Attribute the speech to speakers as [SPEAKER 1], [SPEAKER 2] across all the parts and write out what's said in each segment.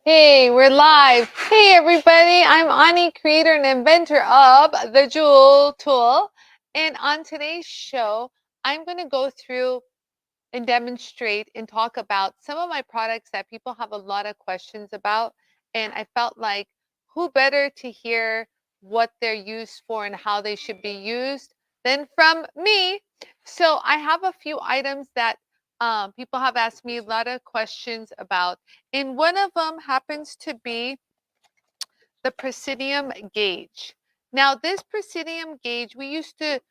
[SPEAKER 1] Hey, we're live. Hey, everybody. I'm Anie, creator and inventor of the Jewel tool. And on today's show, I'm going to go through and demonstrate and talk about some of my products that people have a lot of questions about. And I felt like who better to hear what they're used for and how they should be used than from me. So I have a few items that people have asked me a lot of questions about. And one of them happens to be the Presidium gauge. Now, this Presidium gauge, we use this.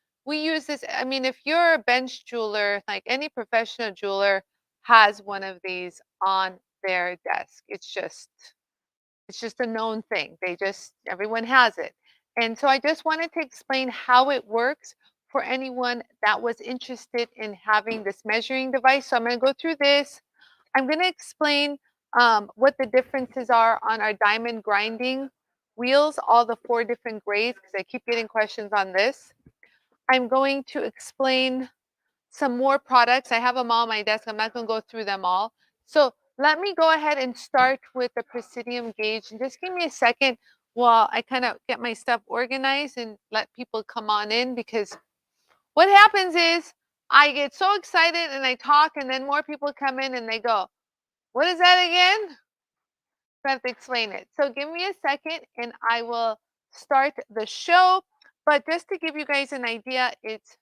[SPEAKER 1] I mean, if you're a bench jeweler, like any professional jeweler has one of these on their desk. It's just a known thing. Everyone has it. And so I just wanted to explain how it works for anyone that was interested in having this measuring device. So I'm going to go through this. I'm going to explain what the differences are on our diamond grinding wheels, all the 4 different grades, because I keep getting questions on this. I'm going to explain some more products. I have them all on my desk. I'm not going to go through them all. So let me go ahead and start with the Presidium gauge. And just give me a second while I kind of get my stuff organized and let people come on in, because what happens is I get so excited and I talk, and then more people come in and they go, "What is that again?" I have to explain it. So give me a second and I will start the show. But just to give you guys an idea, it's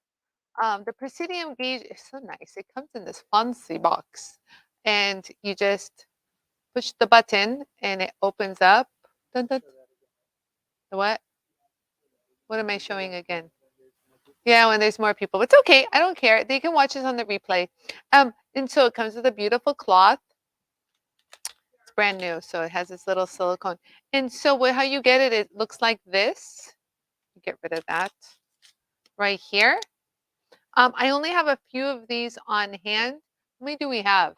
[SPEAKER 1] the Presidium gauge is so nice. It comes in this fancy box, and you just push the button and it opens up. Dun, dun. The what? What am I showing again? Yeah, when there's more people. It's okay. I don't care. They can watch this on the replay. And so it comes with a beautiful cloth. It's brand new, so it has this little silicone. And so how you get it, it looks like this. Get rid of that right here. I only have a few of these on hand. How many do we have?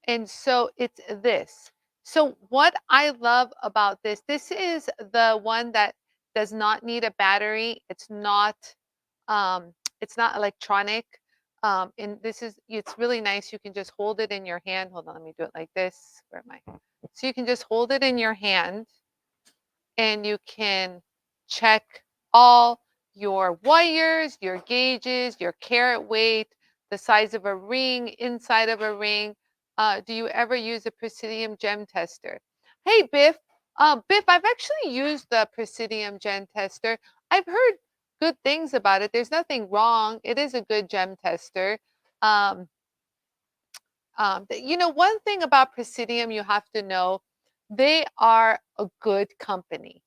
[SPEAKER 1] And so it's this. So what I love about this is the one that does not need a battery. It's not electronic. And it's really nice. You can just hold it in your hand. Hold on, let me do it like this. Where am I? So you can just hold it in your hand and you can check all your wires, your gauges, your carat weight, the size of a ring, inside of a ring. Do you ever use a Presidium gem tester? Hey, Biff. Biff, I've actually used the Presidium gem tester. I've heard good things about it. There's nothing wrong. It is a good gem tester. Um, one thing about Presidium you have to know, they are a good company.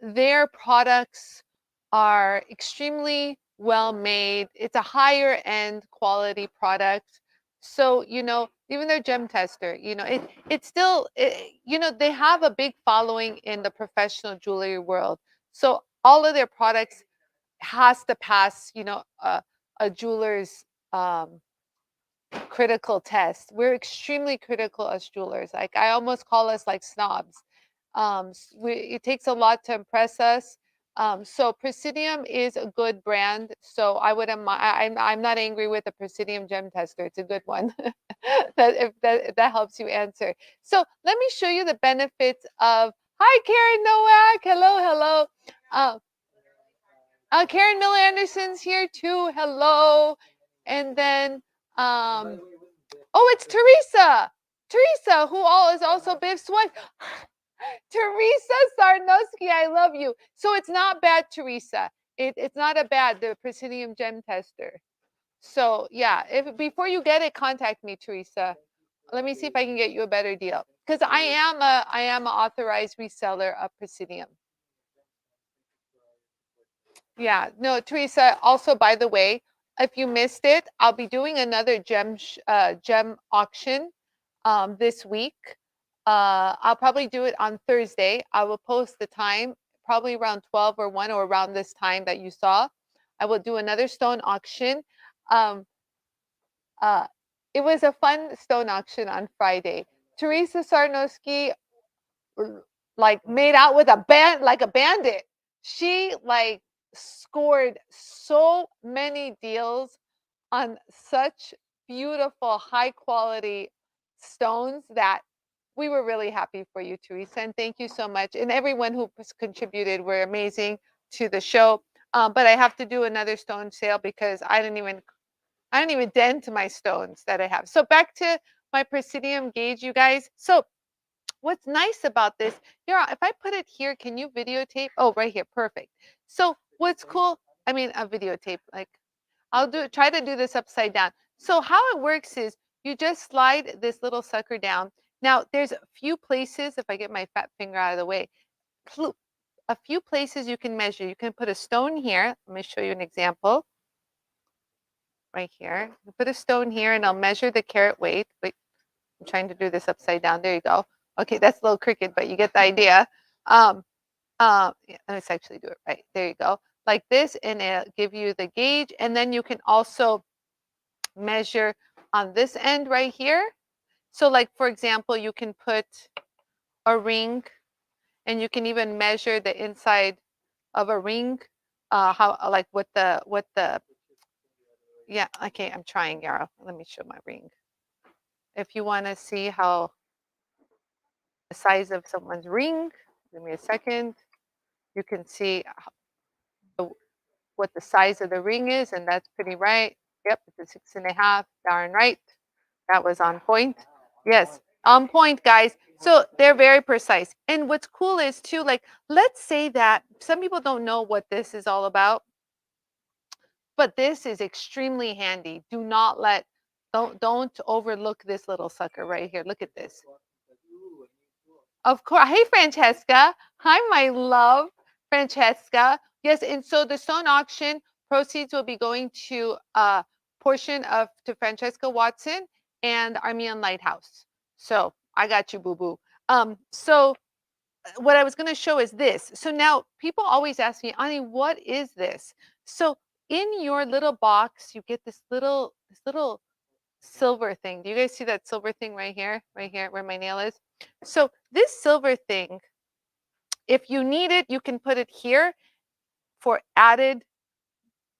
[SPEAKER 1] Their products are extremely well made. It's a higher end quality product. So, even their gem tester, it's still, they have a big following in the professional jewelry world. So all of their products has to pass, a jeweler's critical test. We're extremely critical as jewelers. Like, I almost call us like snobs. It takes a lot to impress us. So Presidium is a good brand. So I'm not angry with the Presidium gem tester. It's a good one. If that helps you answer. So let me show you the benefits of. Hi, Karen Nowak. Hello, hello. Karen Miller Anderson's here too. Hello. And then oh, it's Teresa. Teresa, who is also Biff's wife. Teresa Sarnowski, I love you. So it's not bad, Teresa. It's not the Presidium gem tester. So yeah, if before you get it, contact me, Teresa. Let me see if I can get you a better deal, because I am an authorized reseller of Presidium. Yeah, no, Teresa. Also, by the way, if you missed it, I'll be doing another gem auction this week. I'll probably do it on Thursday. I will post the time, probably around 12 or 1, or around this time that you saw. I will do another stone auction. Um, uh, it was a fun stone auction on Friday. Teresa Sarnowski like made out with like a bandit. She like scored so many deals on such beautiful, high quality stones that we were really happy for you, Teresa, and thank you so much. And everyone who contributed were amazing to the show. But I have to do another stone sale because I didn't even dent my stones that I have. So back to my Presidium gauge, you guys. So what's nice about this, here, if I put it here, can you videotape? Oh, right here, perfect. So what's cool, I mean, a videotape, like try to do this upside down. So how it works is you just slide this little sucker down. Now there's a few places, if I get my fat finger out of the way, a few places you can measure. You can put a stone here. Let me show you an example. Right here. You put a stone here and I'll measure the carat weight. Wait, I'm trying to do this upside down. There you go. Okay, that's a little crooked, but you get the idea. Yeah, let's actually do it right. There you go. Like this, and it'll give you the gauge. And then you can also measure on this end right here. So like, for example, you can put a ring and you can even measure the inside of a ring. How, like yeah, okay, I'm trying, Yara. Let me show my ring. If you want to see how the size of someone's ring, give me a second. You can see what the size of the ring is, and that's pretty right. Yep, it's a 6.5. Darn right. That was on point. Yes, on point, guys. So they're very precise. And what's cool is too, like, let's say that some people don't know what this is all about, but this is extremely handy. Do not don't overlook this little sucker right here. Look at this. Of course. Hey, Francesca. Hi, my love, Francesca. Yes, and so the stone auction proceeds will be going to a portion of to Francesca Watson and Armenian Lighthouse. So I got you, boo boo. So what I was going to show is this. So now people always ask me, Ani, what is this? So in your little box, you get this little silver thing. Do you guys see that silver thing right here where my nail is? So this silver thing, if you need it, you can put it here for added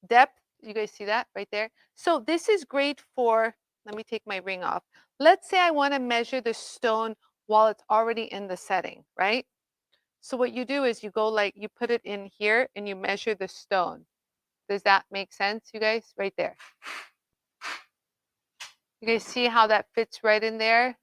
[SPEAKER 1] depth. You guys see that right there? So this is great for, let me take my ring off. Let's say I want to measure the stone while it's already in the setting, right? So what you do is you go like, you put it in here and you measure the stone. Does that make sense, you guys? Right there. You guys see how that fits right in there?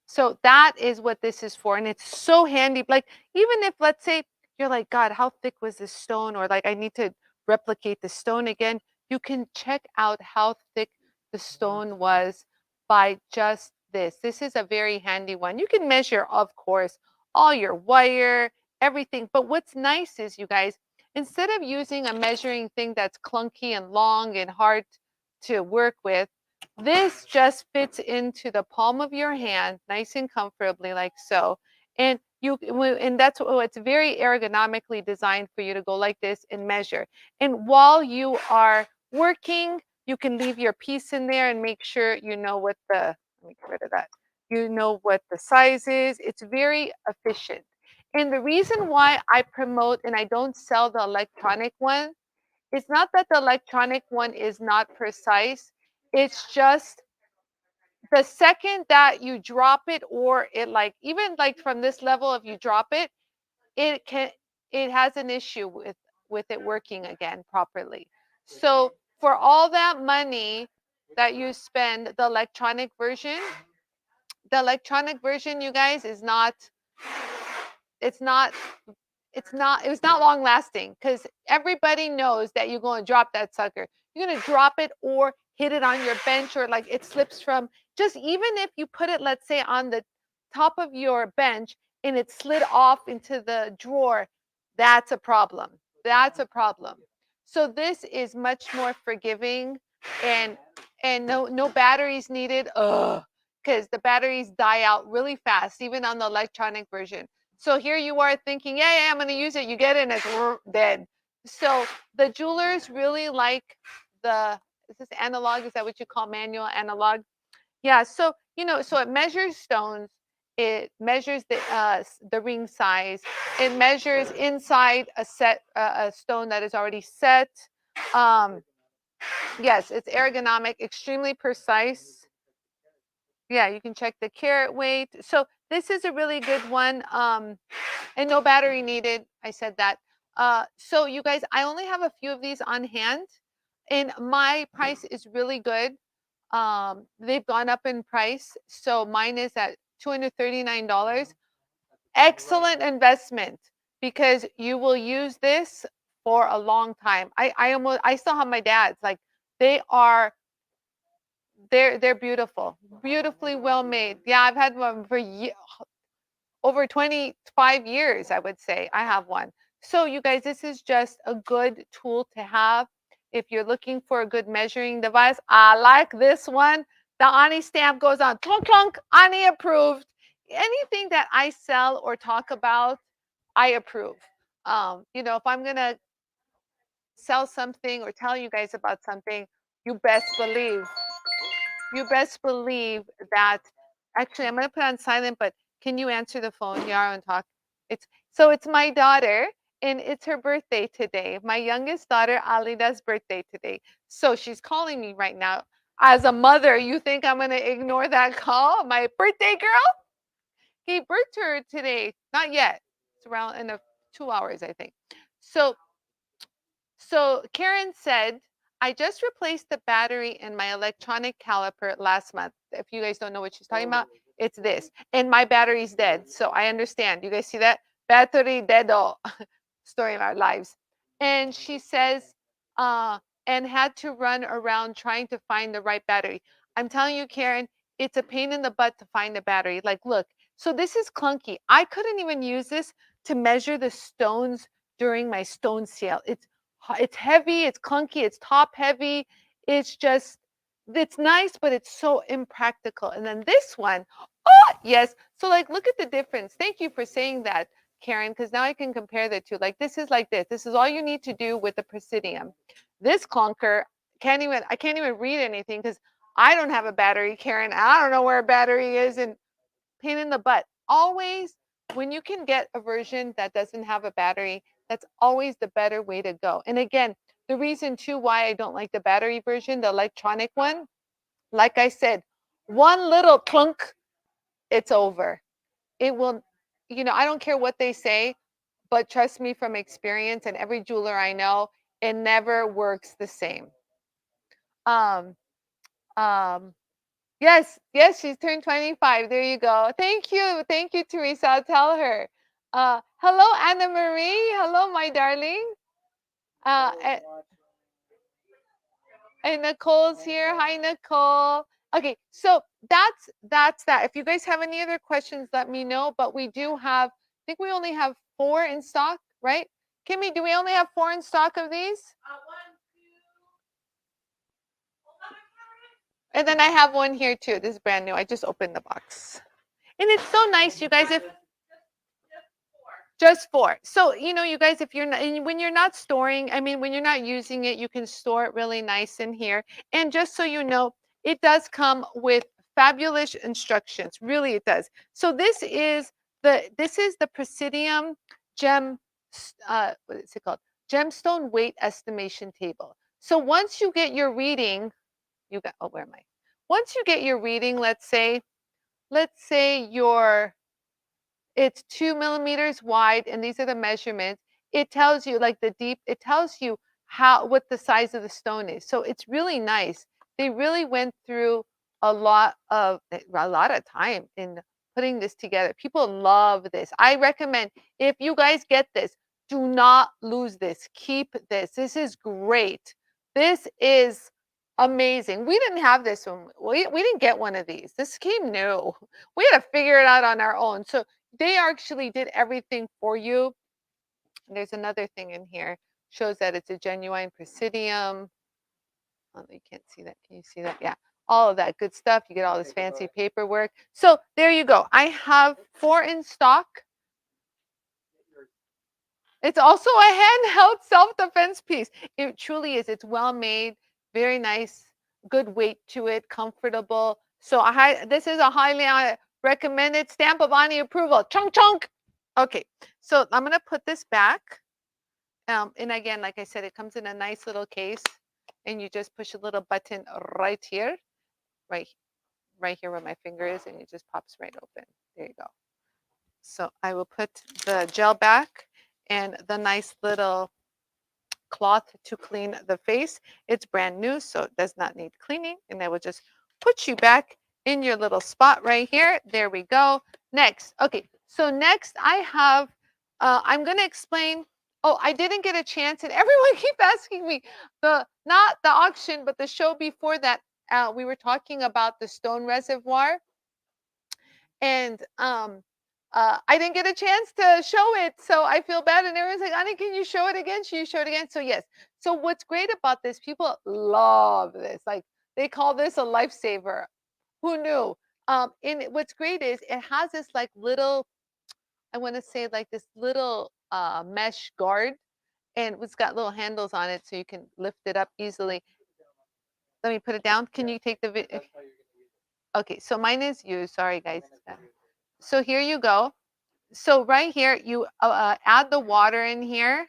[SPEAKER 1] So that is what this is for. And it's so handy. Like, even if, let's say, you're like, God, how thick was this stone? Or like, I need to replicate the stone again. You can check out how thick the stone was by just this. This is a very handy one. You can measure, of course, all your wire, everything. But what's nice is, you guys, instead of using a measuring thing that's clunky and long and hard to work with, this just fits into the palm of your hand, nice and comfortably, like so. And that's what it's very ergonomically designed for you to go like this and measure. And while you are working, you can leave your piece in there and make sure you know what the, let me get rid of that. You know what the size is. It's very efficient. And the reason why I promote and I don't sell the electronic one, it's not that the electronic one is not precise. It's just the second that you drop it, or it, like, even like from this level, if you drop it, it has an issue with it working again properly. So for all that money that you spend, the electronic version, you guys, is not, it's not it was not long lasting, because everybody knows that you're going to drop that sucker. You're going to drop it or hit it on your bench, or like it slips from, just even if you put it, let's say, on the top of your bench and it slid off into the drawer, that's a problem. That's a problem. So this is much more forgiving, and no batteries needed. Ugh, because the batteries die out really fast, even on the electronic version. So here you are thinking, yeah, I'm going to use it. You get it and it's dead. So the jewelers really like is this analog? Is that what you call manual analog? Yeah. So, so it measures stones. It measures the ring size. It measures inside a stone that is already set. Yes, it's ergonomic, extremely precise. Yeah, you can check the carat weight. So this is a really good one. And no battery needed. I said that. So you guys, I only have a few of these on hand, and my price is really good. They've gone up in price, so mine is at $239. Excellent investment because you will use this for a long time. I still have my dad's. Like they are they're beautiful, beautifully well made. Yeah, I've had one for over 25 years, I would say. I have one. So you guys, this is just a good tool to have if you're looking for a good measuring device. I like this one. The Anie stamp goes on. Clunk, clunk, Anie approved. Anything that I sell or talk about, I approve. If I'm going to sell something or tell you guys about something, you best believe that actually I'm going to put on silent, but can you answer the phone, Yara, and talk? It's my daughter, and it's her birthday today. My youngest daughter, Alida's birthday today. So she's calling me right now. As a mother, you think I'm going to ignore that call? My birthday girl gave birth to her today. Not yet. It's around in 2 hours, I think. So Karen said, I just replaced the battery in my electronic caliper last month. If you guys don't know what she's talking about, it's this. And my battery's dead. So I understand. You guys see that? Battery deado. Story of our lives. And she says, and had to run around trying to find the right battery. I'm telling you, Karen, it's a pain in the butt to find the battery. Like, look, so this is clunky. I couldn't even use this to measure the stones during my stone sale. It's heavy, it's clunky, it's top heavy. It's just, it's nice, but it's so impractical. And then this one, oh, yes. So like, look at the difference. Thank you for saying that, Karen, because now I can compare the two. Like this is like this. This is all you need to do with the Presidium. This clunker, I can't even read anything because I don't have a battery, Karen. I don't know where a battery is, and pain in the butt. Always, when you can get a version that doesn't have a battery, that's always the better way to go. And again, the reason too why I don't like the battery version, the electronic one, like I said, one little clunk, it's over. It will, I don't care what they say, but trust me from experience and every jeweler I know, it never works the same. Um, um, yes, she's turned 25. There you go. Thank you, Teresa. I'll tell her. Hello, Anna Marie. Hello, my darling. And, Nicole's here. Hi, Nicole. Okay, so that's that. If you guys have any other questions, let me know. But we do have, I think we only have 4 in stock, right? Kimmy, do we only have 4 in stock of these? And then I have one here too. This is brand new. I just opened the box. And it's so nice, you guys, if just 4. So, you guys, if you're not, and when you're not storing, I mean, when you're not using it, you can store it really nice in here. And just so you know, it does come with fabulous instructions. Really, it does. So this is the Presidium gem, what is it called? Gemstone weight estimation table. So once you get your reading, where am I? Once you get your reading, let's say it's 2 millimeters wide, and these are the measurements. It tells you like it tells you what the size of the stone is. So it's really nice. They really went through a lot of time in putting this together. People love this. I recommend, if you guys get this, do not lose this. Keep this. This is great. This is amazing. We didn't have this one. We didn't get one of these. This came new. We had to figure it out on our own. So they actually did everything for you. And there's another thing in here, shows that it's a genuine Presidium. Oh, you can't see that. Can you see that? Yeah, all of that good stuff. You get all this fancy paperwork. So there you go. I have 4 in stock. It's also a handheld self-defense piece. It truly is. It's well made, very nice, good weight to it, comfortable. So this is a highly recommended, stamp of Anie approval. Chunk, chunk. Okay, so I'm going to put this back. And again, like I said, it comes in a nice little case, and you just push a little button right here, right right here where my finger is, and it just pops right open. There you go. So I will put the gel back and the nice little cloth to clean the face. It's brand new, so it does not need cleaning. And I will just put you back in your little spot right here. There we go. Next. Okay, so next I have, I'm going to explain. Oh, I didn't get a chance, and everyone keep asking me, not the auction, but the show before that, we were talking about the stone reservoir. And I didn't get a chance to show it, so I feel bad. And everyone's like, Anie, can you show it again? Should you show it again? So yes. So what's great about this, people love this. Like they call this a lifesaver. Who knew? And what's great is it has this like little, I want to say like this little mesh guard, and it's got little handles on it so you can lift it up easily. Let me put it down. Can you take the video? Okay, so mine is used. Sorry, guys. So here you go. So right here, you add the water in here,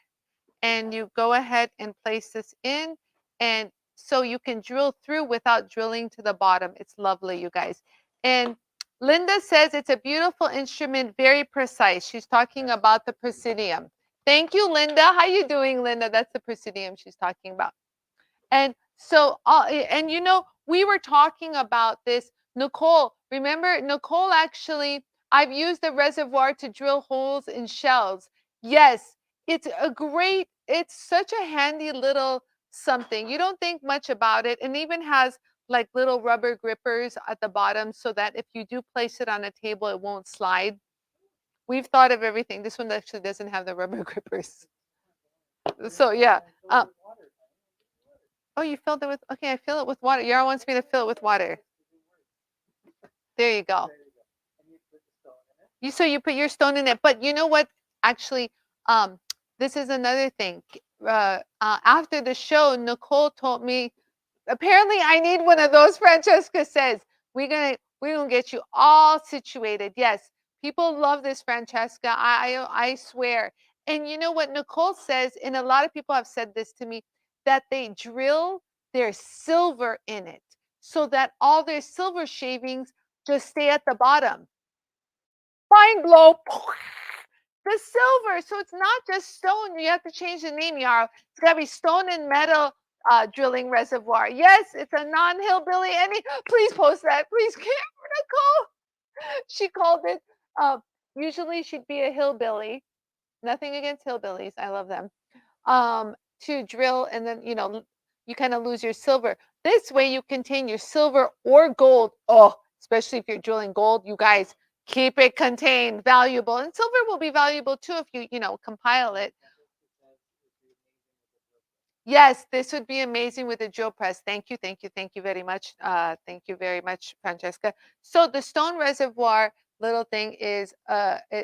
[SPEAKER 1] and you go ahead and place this in, and so you can drill through without drilling to the bottom. It's lovely, you guys. And Linda says it's a beautiful instrument, very precise. She's talking about the Presidium. Thank you, Linda. How you doing, Linda? That's the Presidium she's talking about. And so, and you know, we were talking about this. Nicole, remember, Nicole actually, I've used the reservoir to drill holes in shells. Yes, it's a great, it's such a handy little something. You don't think much about it. And even has like little rubber grippers at the bottom so that if you do place it on a table, it won't slide. We've thought of everything. This one actually doesn't have the rubber grippers. So yeah. Oh, you filled it with, okay, I fill it with water. Yara wants me to fill it with water. There you go. So you put your stone in it. But you know what? Actually, this is another thing. After the show, Nicole told me, apparently I need one of those. Francesca says, we're gonna get you all situated. Yes, people love this, Francesca. I swear. And you know what Nicole says, and a lot of people have said this to me, that they drill their silver in it so that all their silver shavings just stay at the bottom. Mind blow. The silver. So it's not just stone. You have to change the name, Yara. It's got to be stone and metal drilling reservoir. Yes, it's a non-hillbilly. Any, please post that. Please, Nicole. She called it. Usually she'd be a hillbilly. Nothing against hillbillies. I love them. To drill, and then you kind of lose your silver. This way you contain your silver or gold. Oh, especially if you're drilling gold, you guys keep it contained, valuable. And silver will be valuable too if you compile it. Yes, this would be amazing with a drill press. Thank you, thank you, thank you very much. Thank you very much, Francesca. So the stone reservoir little thing is,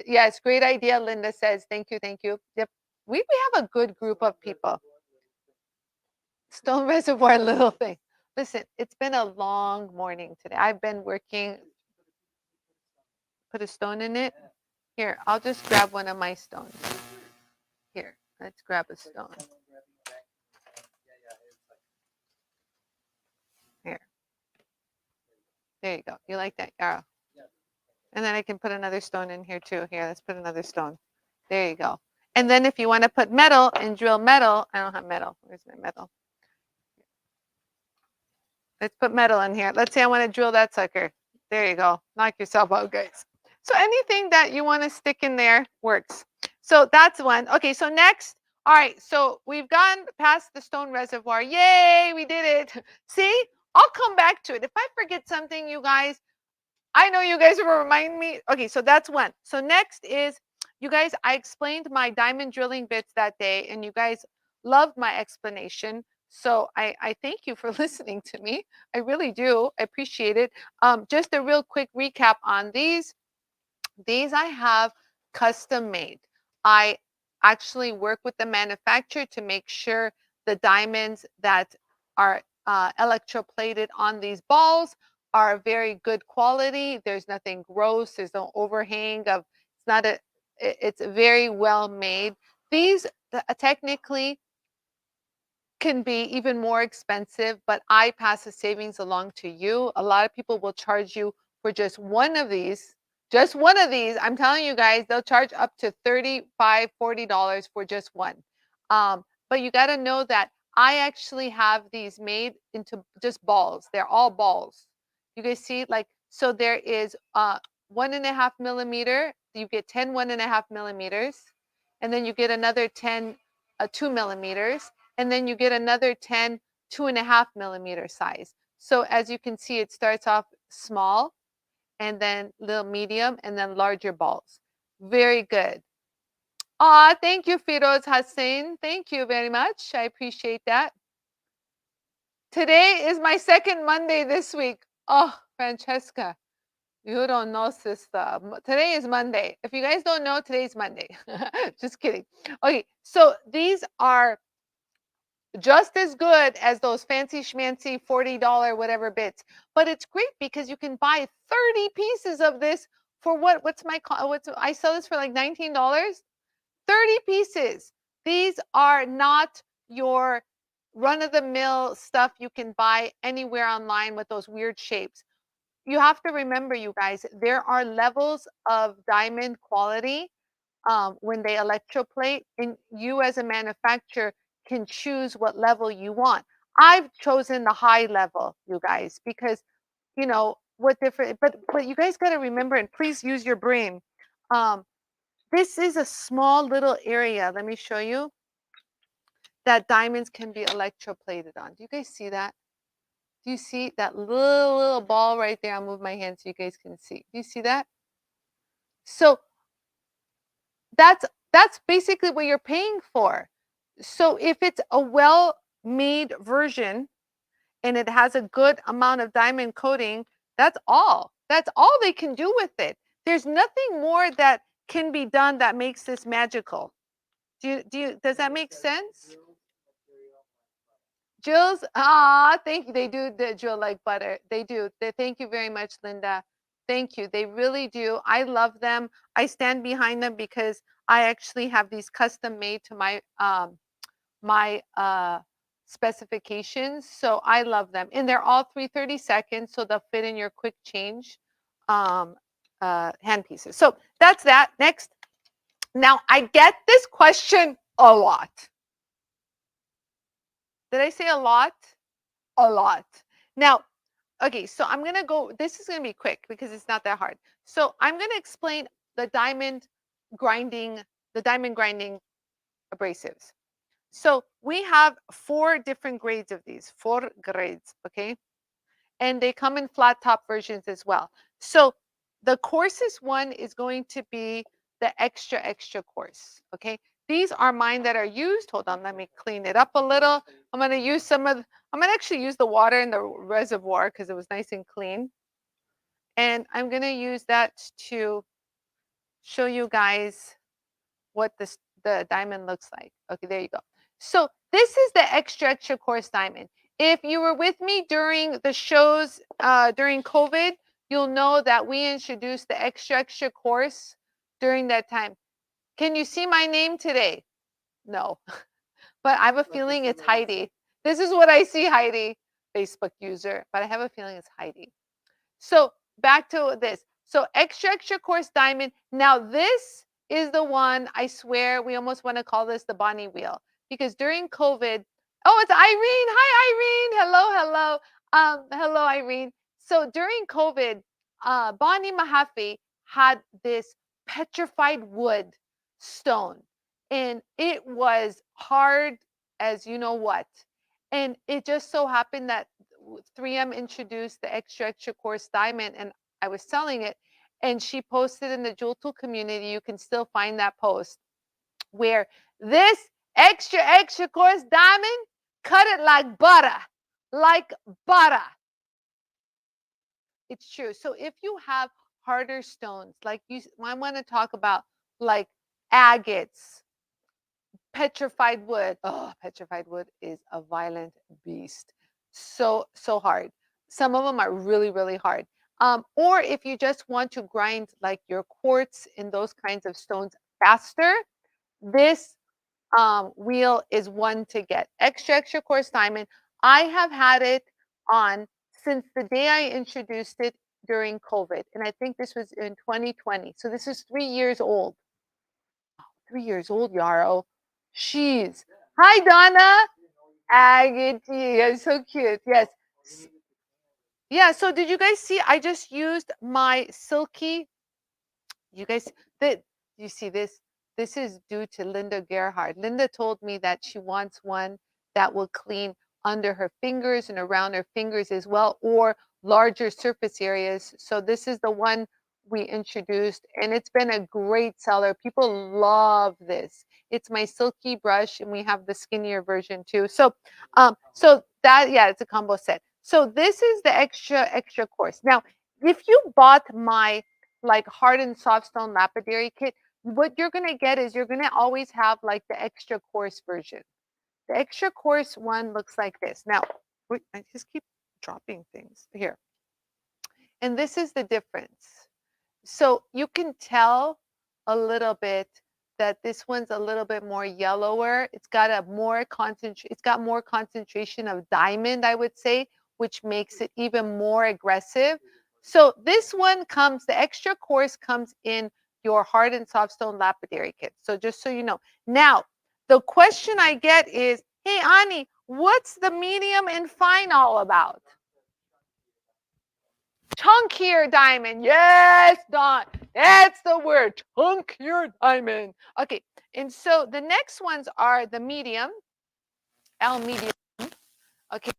[SPEAKER 1] yes, great idea, Linda says. Thank you, thank you. Yep, we have a good group of people. Stone reservoir little thing. Listen, it's been a long morning today. I've been working. Put a stone in it. Here, I'll just grab one of my stones. Here, let's grab a stone. Here. There you go. You like that, Yara? And then I can put another stone in here too. Here, let's put another stone. There you go. And then if you want to put metal and drill metal, I don't have metal. Where's my metal? Let's put metal in here. Let's say I want to drill that sucker. There you go. Knock yourself out, guys. So anything that you want to stick in there works. So that's one. Okay, so next. All right, so we've gone past the stone reservoir. Yay, we did it. See, I'll come back to it. If I forget something, you guys, I know you guys will remind me. Okay, so that's one. So next is, you guys, I explained my diamond drilling bits that day, and you guys loved my explanation. So I thank you for listening to me. I really do. I appreciate it. Just a real quick recap on these. These I have custom made. I actually work with the manufacturer to make sure the diamonds that are electroplated on these balls are very good quality. There's nothing gross. There's no overhang of, it's not a, it's very well made. These technically, can be even more expensive, but I pass the savings along to you. A lot of people will charge you for just one of these. Just one of these. I'm telling you guys, they'll charge up to $35, $40 for just one. But you got to know that I actually have these made into just balls. They're all balls. You guys see, like, so there is 1.5 millimeter. You get 10 1.5 millimeters, and then you get another 10 2 millimeters, and then you get another 10 2.5 millimeter size. So as you can see, it starts off small, and then little medium, and then larger balls. Very good. Thank you, Firoz Hassan. Thank you very much. I appreciate that. Today is my second Monday this week. Oh, Francesca, you don't know, sister. Today is Monday. If you guys don't know, today's Monday. Just kidding. Okay, so these are just as good as those fancy schmancy $40 whatever bits, but it's great because you can buy 30 pieces of this for what's I sell this for like $19. 30 pieces. These are not your run-of-the-mill stuff you can buy anywhere online with those weird shapes. You have to remember, you guys, there are levels of diamond quality when they electroplate, and you as a manufacturer can choose what level you want. I've chosen the high level, you guys, because what different, but you guys got to remember, and please use your brain. This is a small little area. Let me show you that diamonds can be electroplated on. Do you guys see that? Do you see that little ball right there? I'll move my hand so you guys can see. Do you see that? So that's basically what you're paying for. So if it's a well-made version and it has a good amount of diamond coating, that's all. That's all they can do with it. There's nothing more that can be done that makes this magical. Does that make sense? Jewels, thank you. They do the jewel like butter. They do. Thank you very much, Linda. Thank you. They really do. I love them. I stand behind them because I actually have these custom made to my specifications. So I love them. And they're all 3/32, so they'll fit in your quick change hand pieces. So that's that. Next. Now I get this question a lot. Did I say a lot? A lot. Now, okay, so I'm going to go, this is going to be quick because it's not that hard. So I'm going to explain the diamond grinding abrasives. So we have 4 different grades of these, 4 grades, okay? And they come in flat top versions as well. So the coarsest one is going to be the extra coarse, okay? These are mine that are used. Hold on, let me clean it up a little. I'm going to use I'm going to actually use the water in the reservoir because it was nice and clean. And I'm going to use that to show you guys what the diamond looks like. Okay, there you go. So this is the extra coarse diamond. If you were with me during the shows during COVID, you'll know that we introduced the extra coarse during that time. Can you see my name today? No, but I have a feeling it's Heidi. This is what I see, Heidi, Facebook user, but I have a feeling it's Heidi. So back to this. So extra coarse diamond. Now this is the one, I swear, we almost want to call this the Bonnie wheel, because during COVID, oh, it's Irene. Hi, Irene. Hello, Irene. So during COVID, Bonnie Mahaffey had this petrified wood stone, and it was hard as you know what. And it just so happened that 3M introduced the extra coarse diamond, and I was selling it, and she posted in the JOOLTOOL community. You can still find that post where this extra coarse diamond, cut it like butter, like butter. It's true. So if you have harder stones, like I want to talk about, like agates, petrified wood. Oh, petrified wood is a violent beast. So hard. Some of them are really hard. Or if you just want to grind like your quartz in those kinds of stones faster, this wheel is one to get. Extra coarse diamond. I have had it on since the day I introduced it during COVID. And I think this was in 2020. So this is 3 years old. 3 years old, Yarrow. She's. Hi, Donna. Aggie, yeah, so cute. Yes. Yeah, so did you guys see? I just used my silky. You guys, that you see this? This is due to Linda Gerhard. Linda told me that she wants one that will clean under her fingers and around her fingers as well, or larger surface areas. So this is the one we introduced, and it's been a great seller. People love this. It's my silky brush, and we have the skinnier version too. So that, yeah, it's a combo set. So this is the extra course. Now, if you bought my like hard and soft stone lapidary kit, what you're going to get is you're going to always have like the extra coarse version. The extra coarse one looks like this. Now, wait, I just keep dropping things here. And this is the difference. So you can tell a little bit that this one's a little bit more yellower. It's got more concentration of diamond, I would say, which makes it even more aggressive. So this one comes, the extra coarse comes in your hard and soft stone lapidary kit. So just so you know. Now, the question I get is, hey, Ani, what's the medium and fine all about? Chunkier diamond. Yes, Don. That's the word. Chunkier diamond. Okay. And so the next ones are the medium. L medium. Okay.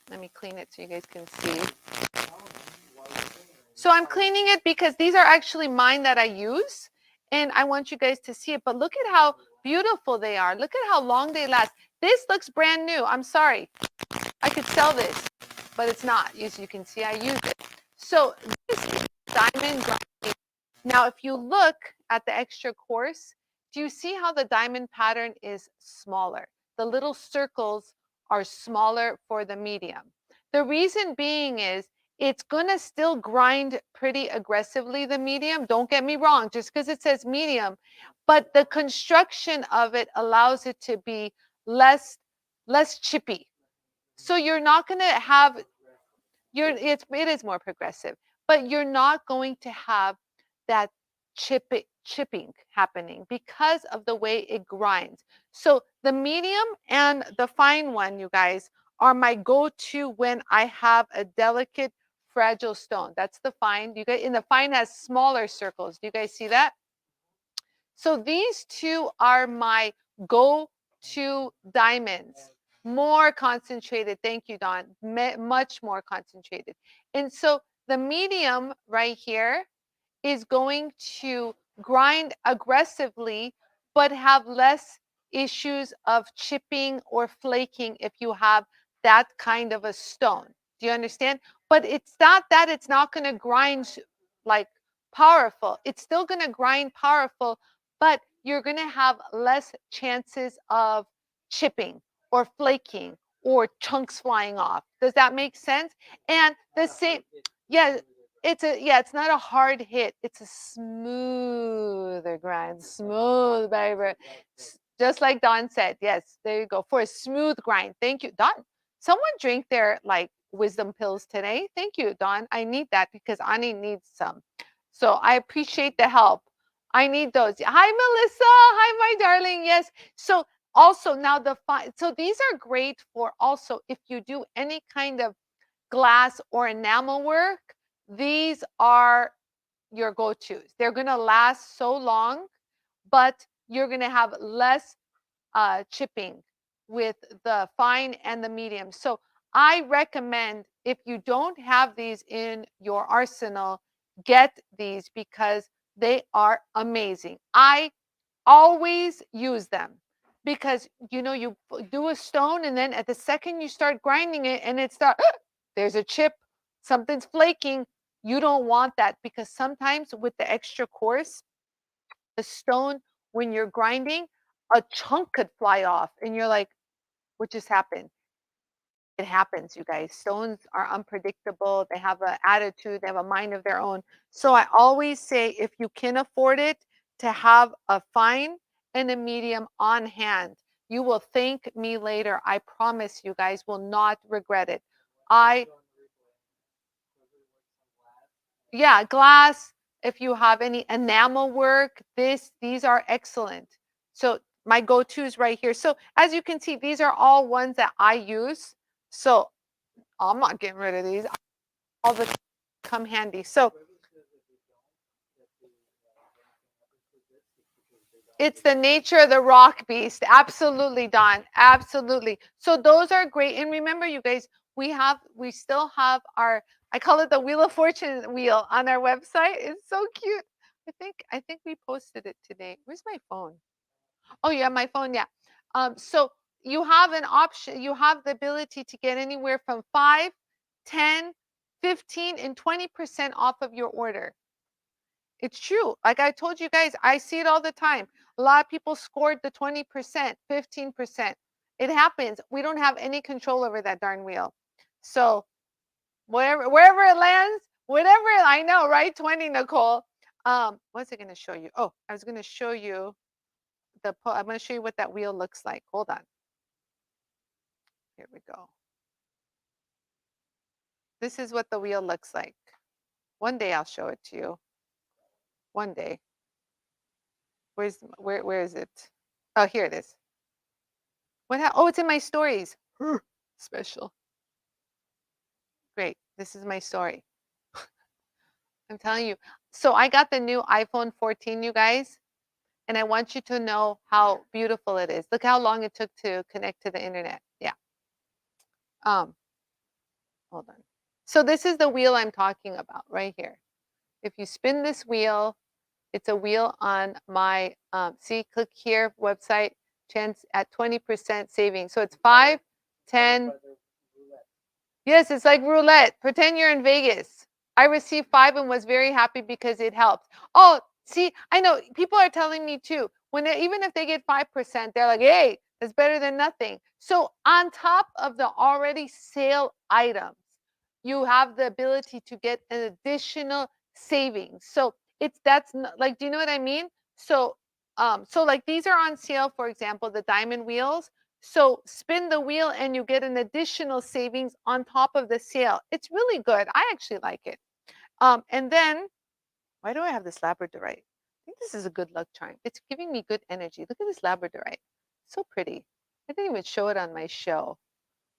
[SPEAKER 1] Let me clean it so you guys can see. So I'm cleaning it because these are actually mine that I use. And I want you guys to see it. But look at how beautiful they are. Look at how long they last. This looks brand new. I'm sorry. I could sell this, but it's not. As you can see, I used it. So this is diamond grinding. Now, if you look at the extra coarse, do you see how the diamond pattern is smaller? The little circles are smaller for the medium. The reason being is it's going to still grind pretty aggressively, the medium. Don't get me wrong, just because it says medium, but the construction of it allows it to be less chippy. So you're not going to have it is more progressive, but you're not going to have that chipping happening because of the way it grinds. So the medium and the fine one, you guys, are my go-to when I have a delicate, fragile stone. That's the fine. You guys, and the fine has smaller circles. Do you guys see that? So these two are my go-to diamonds. More concentrated. Thank you, Don. Much more concentrated. And so the medium right here is going to grind aggressively, but have less issues of chipping or flaking if you have that kind of a stone. Do you understand? But it's not that it's not going to grind like powerful. It's still going to grind powerful, but you're going to have less chances of chipping or flaking or chunks flying off. Does that make sense? And the same, yeah, it's not a hard hit. It's a smoother grind, smooth, baby. Just like Don said. Yes, there you go. For a smooth grind. Thank you, Don. Someone drink their like wisdom pills today. Thank you, Don. I need that because Ani needs some. So I appreciate the help. I need those. Hi, Melissa. Hi, my darling. Yes. So also now so these are great for also if you do any kind of glass or enamel work. These are your go-tos. They're going to last so long, but you're going to have less chipping with the fine and the medium. So I recommend if you don't have these in your arsenal, get these because they are amazing. I always use them because you do a stone and then at the second you start grinding it and it starts there's a chip, something's flaking. You don't want that because sometimes with the extra coarse, the stone, when you're grinding, a chunk could fly off and you're like, what just happened? It happens, you guys. Stones are unpredictable. They have an attitude, they have a mind of their own. So I always say if you can afford it, to have a fine and a medium on hand. You will thank me later. I promise you guys will not regret it. Yeah, glass. If you have any enamel work, these are excellent. So my go-tos right here. So as you can see, these are all ones that I use. So I'm not getting rid of these. All the come handy. So it's the nature of the rock beast. Absolutely, Don. Absolutely. So those are great. And remember, you guys, we still have our, I call it the Wheel of Fortune wheel on our website. It's so cute. I think we posted it today. Where's my phone? Oh yeah, my phone. Yeah. So you have an option. You have the ability to get anywhere from 5, 10, 15, and 20% off of your order. It's true. Like I told you guys, I see it all the time. A lot of people scored the 20%, 15%. It happens. We don't have any control over that darn wheel. So wherever it lands, whatever I know, right? 20, Nicole. What's it going to show you? Oh, I was going to show you I'm going to show you what that wheel looks like. Hold on. Here we go. This is what the wheel looks like. One day I'll show it to you. One day. Where is it? Oh, here it is. Oh, it's in my stories. Special. Great. This is my story. I'm telling you. So I got the new iPhone 14, you guys, and I want you to know how beautiful it is. Look how long it took to connect to the internet. Yeah. Hold on. So this is the wheel I'm talking about right here. If you spin this wheel, it's a wheel on my, see, click here, website, chance at 20% savings. So it's 5, 10. Yes, it's like roulette. Pretend you're in Vegas. I received 5 and was very happy because it helped. Oh, see, I know people are telling me too. Even if they get 5%, they're like, "Hey, that's better than nothing." So on top of the already sale items, you have the ability to get an additional savings. So like, do you know what I mean? So like these are on sale. For example, the diamond wheels. So spin the wheel and you get an additional savings on top of the sale. It's really good. I actually like it. And then, why do I have this labradorite? I think this is a good luck charm. It's giving me good energy. Look at this labradorite. So pretty. I didn't even show it on my show,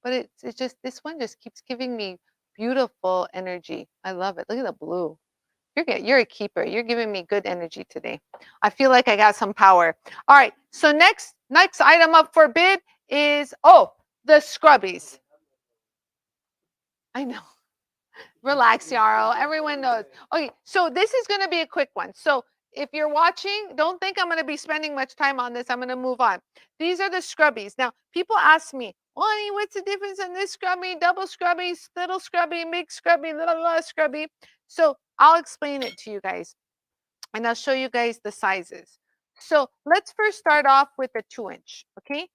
[SPEAKER 1] but it's just, this one just keeps giving me beautiful energy. I love it. Look at the blue. You're a keeper. You're giving me good energy today. I feel like I got some power. All right. So next item up for bid is, the scrubbies. I know. Relax, Yarrow. Everyone knows. Okay, so this is going to be a quick one. So if you're watching, don't think I'm going to be spending much time on this. I'm going to move on. These are the scrubbies. Now, people ask me, Anie, what's the difference in this scrubby, double scrubby, little scrubby, big scrubby, little scrubby? So I'll explain it to you guys, and I'll show you guys the sizes. So let's first start off with the 2-inch, okay?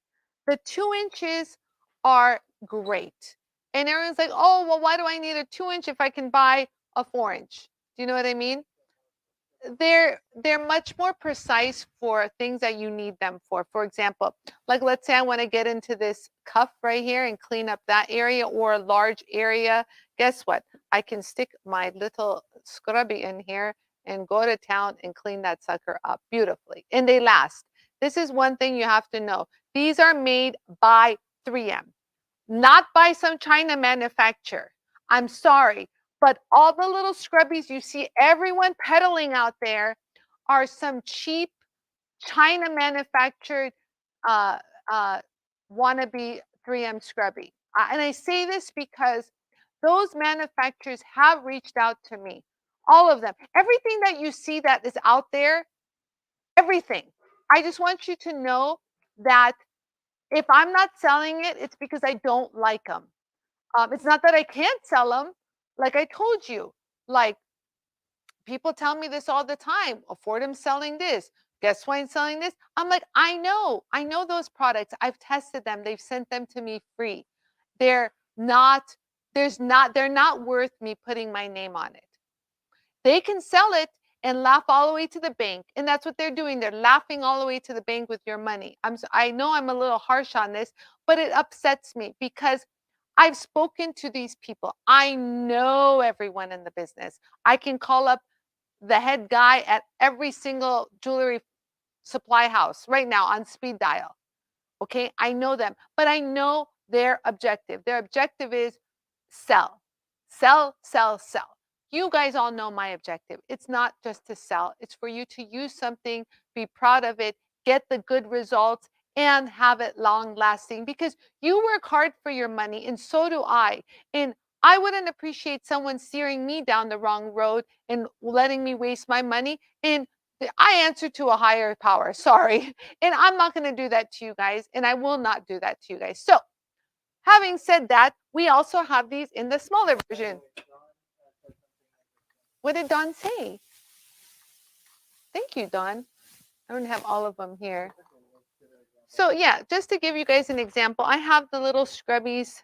[SPEAKER 1] The 2 inches are great. And everyone's like, oh, well, why do I need a 2-inch if I can buy a 4-inch? Do you know what I mean? They're much more precise for things that you need them for. For example, like let's say I want to get into this cuff right here and clean up that area or a large area. Guess what? I can stick my little scrubby in here and go to town and clean that sucker up beautifully. And they last. This is one thing you have to know. These are made by 3M, not by some China manufacturer. I'm sorry, but all the little scrubbies you see everyone peddling out there are some cheap China manufactured uh, uh, wannabe 3M scrubby. And I say this because those manufacturers have reached out to me. All of them. Everything that you see that is out there, everything. I just want you to know that if I'm not selling it, it's because I don't like them. It's not that I can't sell them. Like I told you, like people tell me this all the time. Oh, Fordham's selling this. Guess Swine's selling this. I'm like, I know those products. I've tested them. They've sent them to me free. They're not worth me putting my name on it. They can sell it and laugh all the way to the bank. And that's what they're doing. They're laughing all the way to the bank with your money. I know I'm a little harsh on this, but it upsets me because I've spoken to these people. I know everyone in the business. I can call up the head guy at every single jewelry supply house right now on speed dial. Okay, I know them, but I know their objective. Their objective is sell, sell, sell, sell. You guys all know my objective. It's not just to sell, it's for you to use something, be proud of it, get the good results, and have it long lasting because you work hard for your money, and so do I. And I wouldn't appreciate someone steering me down the wrong road and letting me waste my money. And I answer to a higher power. Sorry. And I'm not going to do that to you guys. And I will not do that to you guys. So, having said that, we also have these in the smaller version. What did Dawn say? Thank you, Dawn. I don't have all of them here. So, yeah, just to give you guys an example, I have the little scrubbies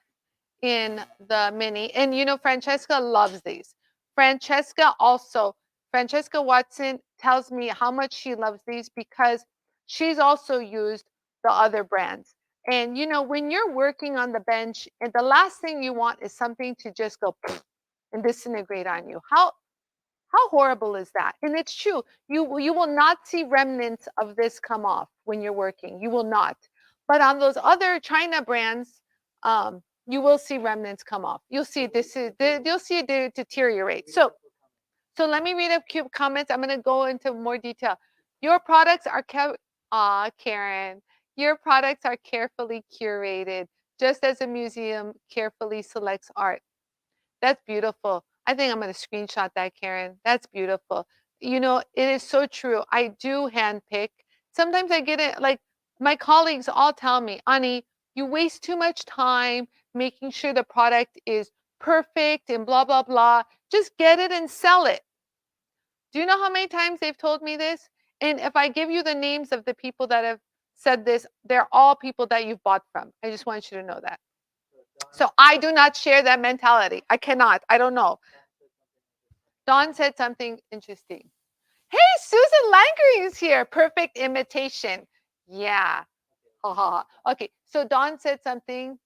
[SPEAKER 1] in the mini. And you know, Francesca loves these. Francesca Watson tells me how much she loves these because she's also used the other brands. And you know, when you're working on the bench, and the last thing you want is something to just go and disintegrate on you. How horrible is that? And it's true. You will not see remnants of this come off when you're working. You will not. But on those other China brands, you will see remnants come off. You'll see you'll see it deteriorate. So let me read a few comments. I'm going to go into more detail. Your products are Karen. Your products are carefully curated, just as a museum carefully selects art. That's beautiful. I think I'm going to screenshot that, Karen. That's beautiful. You know, it is so true. I do handpick. Sometimes I get it, like my colleagues all tell me, Anie, you waste too much time making sure the product is perfect and blah, blah, blah. Just get it and sell it. Do you know how many times they've told me this? And if I give you the names of the people that have said this, they're all people that you've bought from. I just want you to know that. So I do not share that mentality. I cannot. I don't know. Dawn said something interesting. Hey, Susan Langery is here. Perfect imitation. Yeah. Okay. So Dawn said something.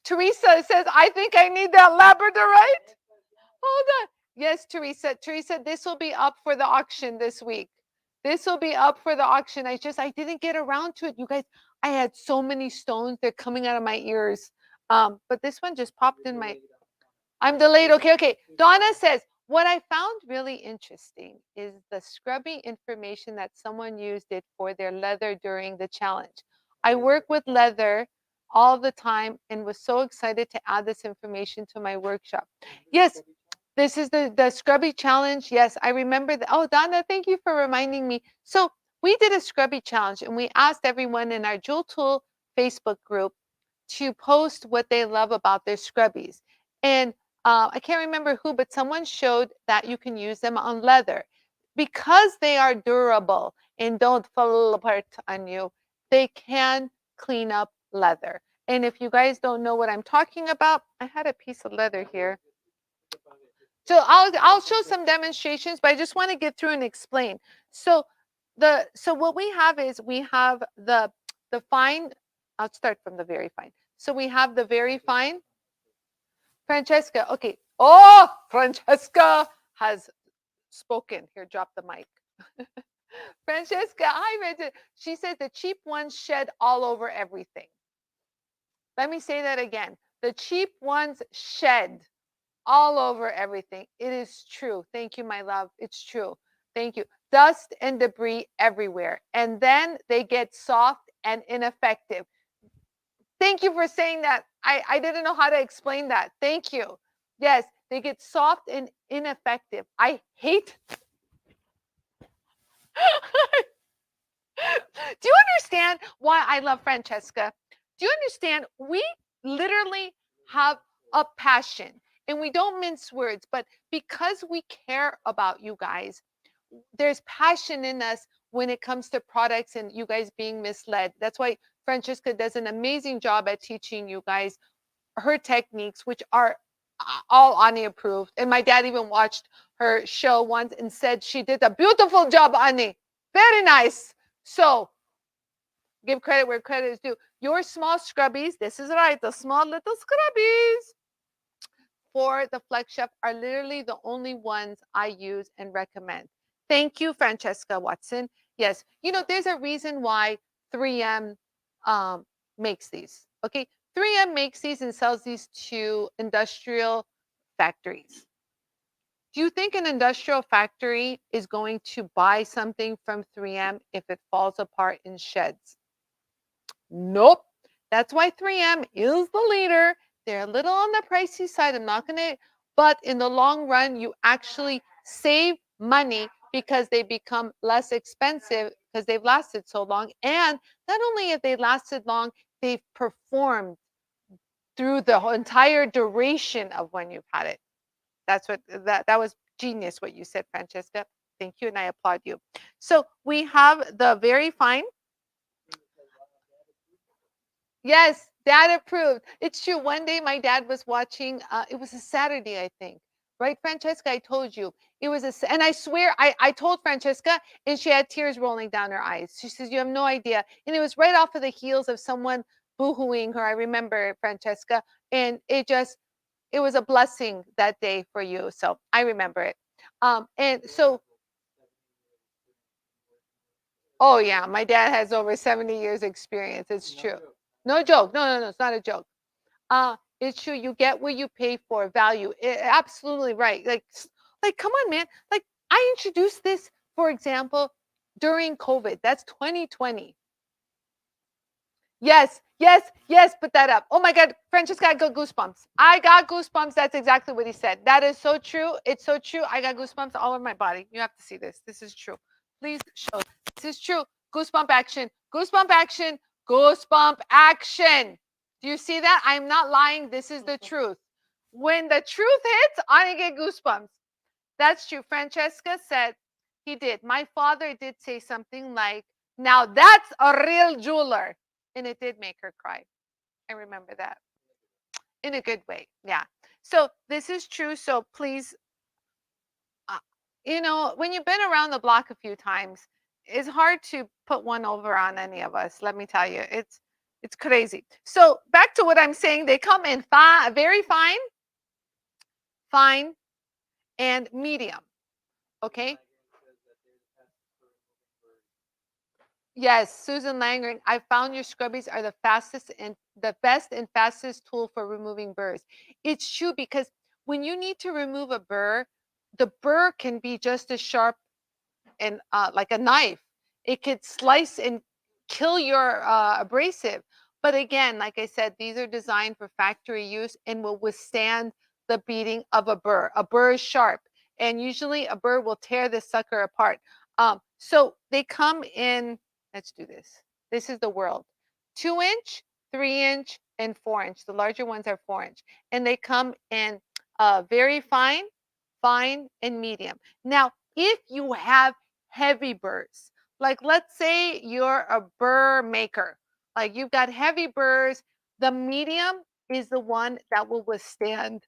[SPEAKER 1] Teresa says, I think I need that labradorite. Hold on. Yes, Teresa. Teresa, this will be up for the auction this week. This will be up for the auction. I didn't get around to it. You guys, I had so many stones. They're coming out of my ears. But this one just popped in my, I'm delayed. Okay. Donna says, what I found really interesting is the scrubby information that someone used it for their leather during the challenge. I work with leather all the time and was so excited to add this information to my workshop. Yes, this is the scrubby challenge. Yes, I remember that. Oh, Donna, thank you for reminding me. So we did a scrubby challenge and we asked everyone in our JOOLTOOL Facebook group to post what they love about their scrubbies. And I can't remember who, but someone showed that you can use them on leather. Because they are durable and don't fall apart on you, they can clean up leather. And if you guys don't know what I'm talking about, I had a piece of leather here. So I'll show some demonstrations, but I just want to get through and explain. So what we have is we have the fine. I'll start from the very fine. So we have the very fine. Francesca, okay. Oh, Francesca has spoken. Here, drop the mic. Francesca, hi, Reggie. She says the cheap ones shed all over everything. Let me say that again. The cheap ones shed all over everything. It is true. Thank you, my love. It's true. Thank you. Dust and debris everywhere. And then they get soft and ineffective. Thank you for saying that. I didn't know how to explain that. Thank you. Yes, they get soft and ineffective. I hate. Do you understand why I love Francesca? Do you understand? We literally have a passion and we don't mince words, but because we care about you guys, there's passion in us when it comes to products and you guys being misled. That's why Francesca does an amazing job at teaching you guys her techniques, which are all Anie approved. And my dad even watched her show once and said she did a beautiful job, Anie. Very nice. So give credit where credit is due. Your small scrubbies, this is right, the small little scrubbies for the Flex Chef are literally the only ones I use and recommend. Thank you, Francesca Watson. Yes, you know, there's a reason why 3M makes these. Okay, 3M makes these and sells these to industrial factories. Do you think an industrial factory is going to buy something from 3M if it falls apart in sheds? Nope. That's why 3M is the leader. They're a little on the pricey side. I'm not going to, but in the long run, you actually save money because they become less expensive because they've lasted so long. And not only have they lasted long, they've performed through the whole entire duration of when you've had it. That's what that was genius what you said, Francesca. Thank you, and I applaud you. So we have the very fine. Yes, dad approved. It's true. One day my dad was watching, it was a Saturday, I think. Right, Francesca? I told you. It was and I swear I told Francesca and she had tears rolling down her eyes. She says, you have no idea. And it was right off of the heels of someone boohooing her. I remember, Francesca. And it was a blessing that day for you. So I remember it. And so, oh yeah, my dad has over 70 years experience. It's true. No joke. No, it's not a joke. It's true. You get what you pay for, value. Absolutely right. Like, come on, man. Like, I introduced this, for example, during COVID. That's 2020. Yes. Put that up. Oh my God, Francesca, I got goosebumps. I got goosebumps. That's exactly what he said. That is so true. It's so true. I got goosebumps all over my body. You have to see this. This is true. Please show. This is true. Goosebump action. Goosebump action. Goosebump action. Do you see that? I'm not lying. This is the truth. When the truth hits, I get goosebumps. That's true. Francesca said he did. My father did say something like, now that's a real jeweler. And it did make her cry. I remember that in a good way. Yeah. So this is true. So please, when you've been around the block a few times, it's hard to put one over on any of us. Let me tell you, it's crazy. So back to what I'm saying, they come in very fine, fine, and medium. Okay. Yes, Susan Langren, I found your scrubbies are the fastest and the best and fastest tool for removing burrs. It's true because when you need to remove a burr, the burr can be just as sharp and like a knife. It could slice and kill your abrasive. But again, like I said, these are designed for factory use and will withstand the beating of a burr. A burr is sharp, and usually a burr will tear this sucker apart. So they come in, let's do this. This is the world. 2-inch, 3-inch, and 4-inch. The larger ones are 4-inch. And they come in very fine, fine, and medium. Now, if you have heavy burrs, like let's say you're a burr maker, like you've got heavy burrs, the medium is the one that will withstand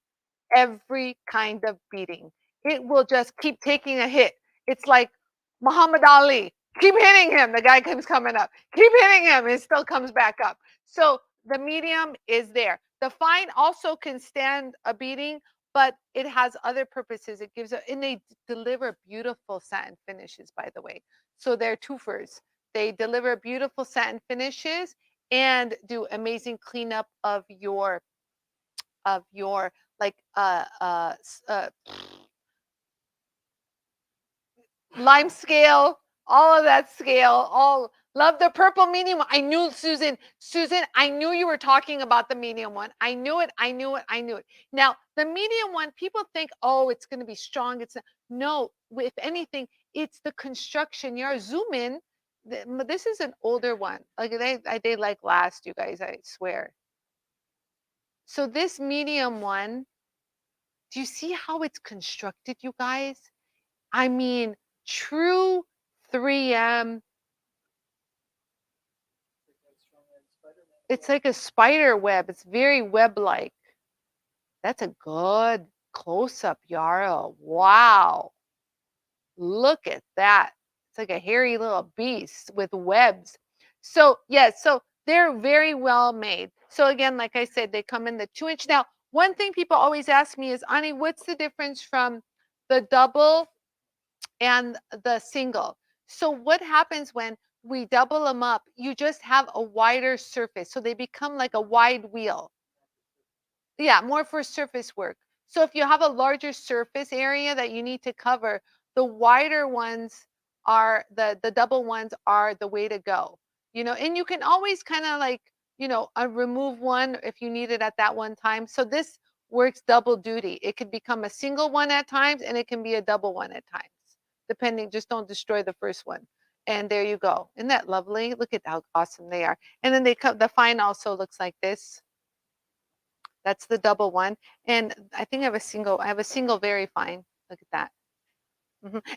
[SPEAKER 1] every kind of beating. It will just keep taking a hit. It's like Muhammad Ali. Keep hitting him. The guy comes coming up. Keep hitting him. It still comes back up. So the medium is there. The fine also can stand a beating, but it has other purposes. It gives and they deliver beautiful satin finishes, by the way. So they're twofers. They deliver beautiful satin finishes and do amazing cleanup of your like lime scale, all of that scale, all love the purple medium. I knew Susan, I knew you were talking about the medium one. I knew it. Now, the medium one, people think, oh, it's going to be strong. No, if anything, it's the construction. You're zoom in. This is an older one. Like they like last, you guys, I swear. So this medium one, do you see how it's constructed, you guys? I mean, true 3M. It's like a spider web. It's very web-like. That's a good close-up, Yarrow. Wow. Look at that. It's like a hairy little beast with webs. So, yeah, so they're very well made. So again, like I said, they come in the 2-inch. Now, one thing people always ask me is, Ani, what's the difference from the double and the single? So what happens when we double them up? You just have a wider surface. So they become like a wide wheel. Yeah, more for surface work. So if you have a larger surface area that you need to cover, the wider ones are the double ones are the way to go. You know, and you can always kind of like, you know, remove one if you need it at that one time. So this works double duty. It could become a single one at times and it can be a double one at times, depending. Just don't destroy the first one. And there you go. Isn't that lovely? Look at how awesome they are. And then they come, the fine also looks like this. That's the double one. And I think I have a single very fine. Look at that.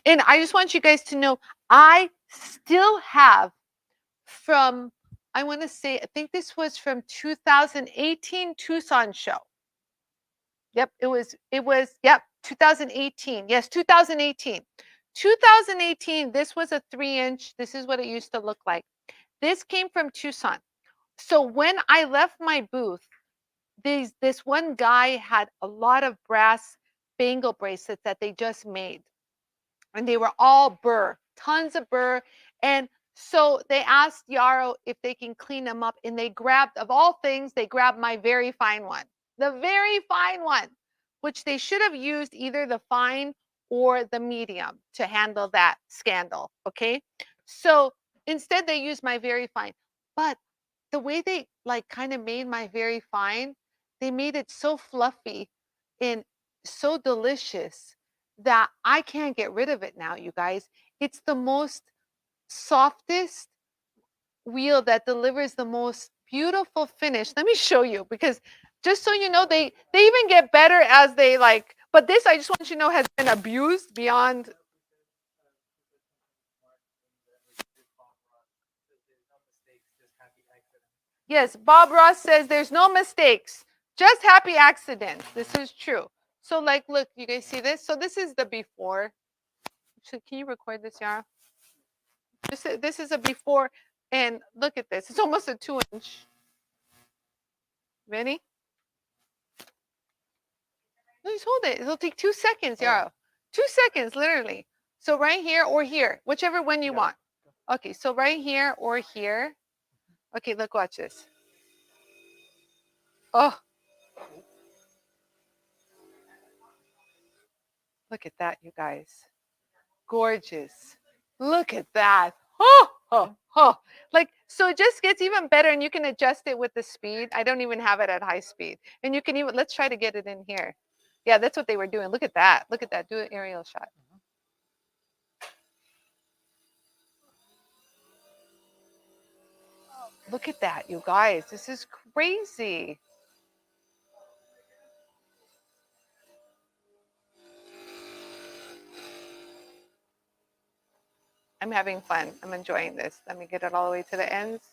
[SPEAKER 1] And I just want you guys to know, I still have from, I want to say, I think this was from 2018 Tucson show. Yep, yep, 2018. Yes, 2018. 2018, this was a 3-inch. This is what it used to look like. This came from Tucson. So when I left my booth, this one guy had a lot of brass bangle bracelets that they just made, and they were all burr, tons of burr. And so they asked Yarrow if they can clean them up, and they grabbed, of all things, they grabbed my very fine one, the very fine one, which they should have used either the fine or the medium to handle that scandal. Okay, so instead they used my very fine. But the way they like kind of made my very fine, they made it so fluffy and so delicious that I can't get rid of it now, you guys. It's the most softest wheel that delivers the most beautiful finish. Let me show you, because just so you know, they even get better as they like, but this, I just want you to know, has been abused beyond. Yes, Bob Ross says there's no mistakes, just happy accidents. This is true. So like, look, you guys see this? So this is the before. So can you record this, Yara? This is a before, and look at this. It's almost a 2-inch. Ready? No, just hold it. It'll take 2 seconds, Yara. 2 seconds, literally. So right here or here, whichever one you want. Okay, so right here or here. Okay, look, watch this. Oh, look at that, you guys. Gorgeous. Look at that. Oh, oh, oh. Like, so it just gets even better, and you can adjust it with the speed. I don't even have it at high speed. And you can even, let's try to get it in here. Yeah, that's what they were doing. Look at that. Look at that. Do an aerial shot. Look at that, you guys. This is crazy. I'm having fun. I'm enjoying this. Let me get it all the way to the ends.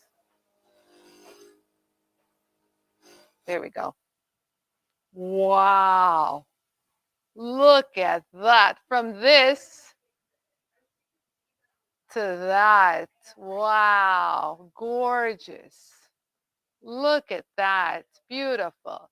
[SPEAKER 1] There we go. Wow. Look at that. From this to that. Wow. Gorgeous. Look at that. Beautiful.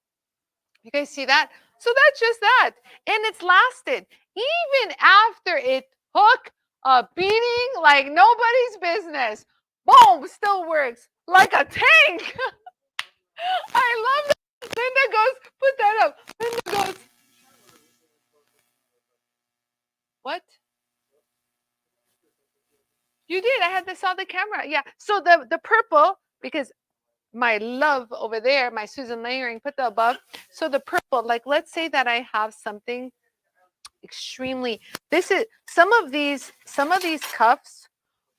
[SPEAKER 1] You guys see that? So that's just that. And it's lasted. Even after it took a beating like nobody's business. Boom, still works like a tank. I love that. Linda goes, put that up. Linda goes, what? You did. I had this on the camera. Yeah. So the purple, because my love over there, my Susan layering, put the above. So the purple, like let's say that I have something extremely, this is some of these cuffs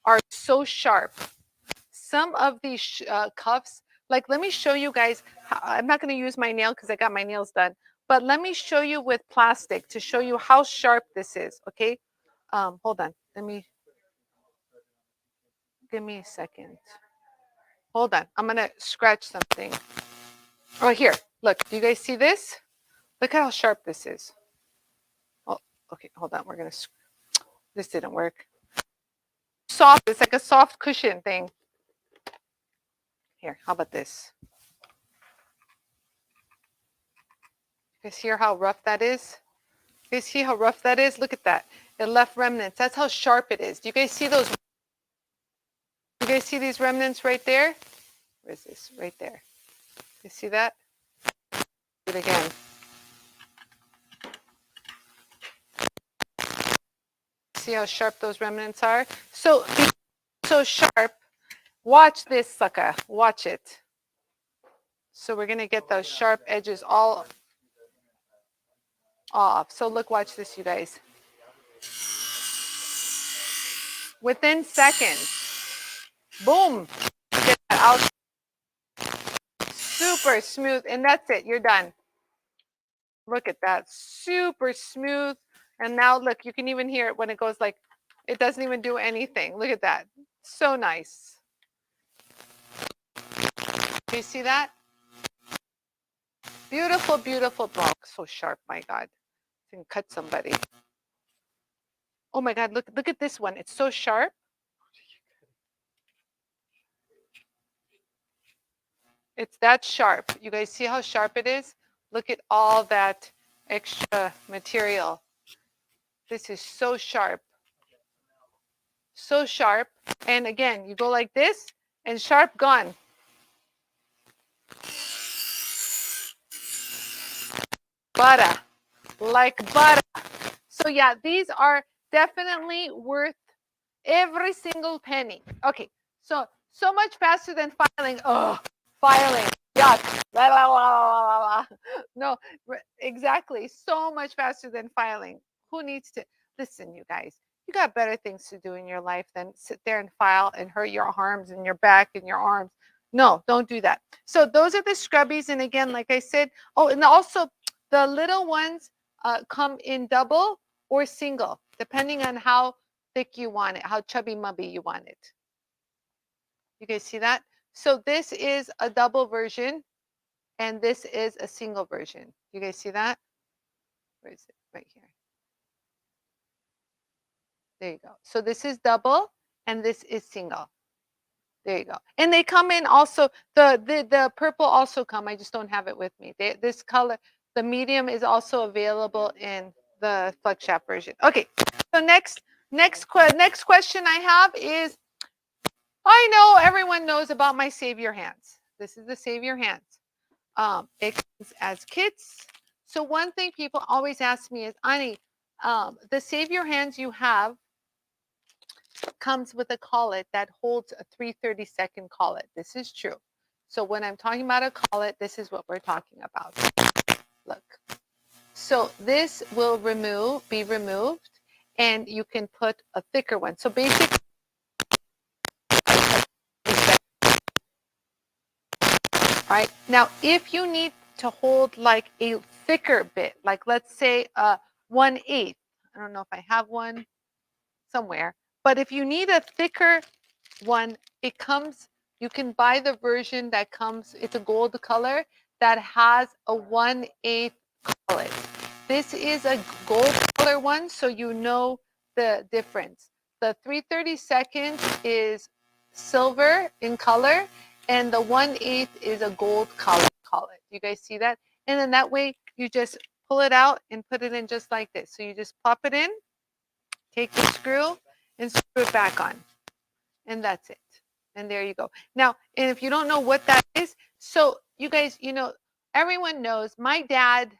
[SPEAKER 1] are so sharp. Some of these cuffs, like let me show you guys. I'm not going to use my nail because I got my nails done, but let me show you with plastic to show you how sharp this is. Okay, hold on. Give me a second. Hold on. I'm gonna scratch something. Oh, here. Look. Do you guys see this? Look at how sharp this is. Oh, okay, hold on. We're going to, this didn't work. Soft, it's like a soft cushion thing. Here, how about this? You guys hear how rough that is? You guys see how rough that is? Look at that. It left remnants. That's how sharp it is. Do you guys see those? You guys see these remnants right there? Where is this? Right there. You see that? Do it again. See how sharp those remnants are? So sharp. Watch this, sucker. Watch it. So we're going to get those sharp edges all off. So look, watch this, you guys. Within seconds, boom, get that out. Super smooth, and that's it. You're done. Look at that, super smooth. And now look, you can even hear it when it goes like, it doesn't even do anything. Look at that, so nice. Do you see that? Beautiful, beautiful block. So sharp, my God. You can cut somebody. Oh my God, look at this one. It's so sharp. It's that sharp. You guys see how sharp it is? Look at all that extra material. This is so sharp. So sharp. And again, you go like this and sharp gone. Butter. Like butter. So yeah, these are definitely worth every single penny. Okay, so much faster than filing. Oh, filing. Yuck. La, la, la, la, la, la. No, exactly. So much faster than filing. Who needs to listen, you guys? You got better things to do in your life than sit there and file and hurt your arms and your back and your arms. No, don't do that. So those are the scrubbies. And again, like I said, oh, and also the little ones come in double or single, depending on how thick you want it, how chubby mubby you want it. You guys see that? So this is a double version and this is a single version. You guys see that? Where is it? Right here. There you go. So this is double and this is single. There you go. And they come in also, the purple also come. I just don't have it with me. This color, the medium is also available in the flex shaft version. Okay. So next question I have is, I know everyone knows about my Save Your Hands. This is the Save Your Hands. It comes as kits. So one thing people always ask me is, Anie, the Save Your Hands you have comes with a collet that holds a 3/32 collet. This is true. So when I'm talking about a collet, this is what we're talking about. Look. So this will be removed, and you can put a thicker one. So basically, all right. Now, if you need to hold like a thicker bit, like let's say 1/8, I don't know if I have one somewhere, but if you need a thicker one, it comes, you can buy the version that comes, it's a gold color that has a 1/8 collet. This is a gold color one, so you know the difference. The 3/32 is silver in color, and the 1/8 is a gold color. You guys see that? And then that way you just pull it out and put it in just like this. So you just pop it in, take the screw and screw it back on. And that's it. And there you go. Now, and if you don't know what that is, so you guys, you know, everyone knows my dad,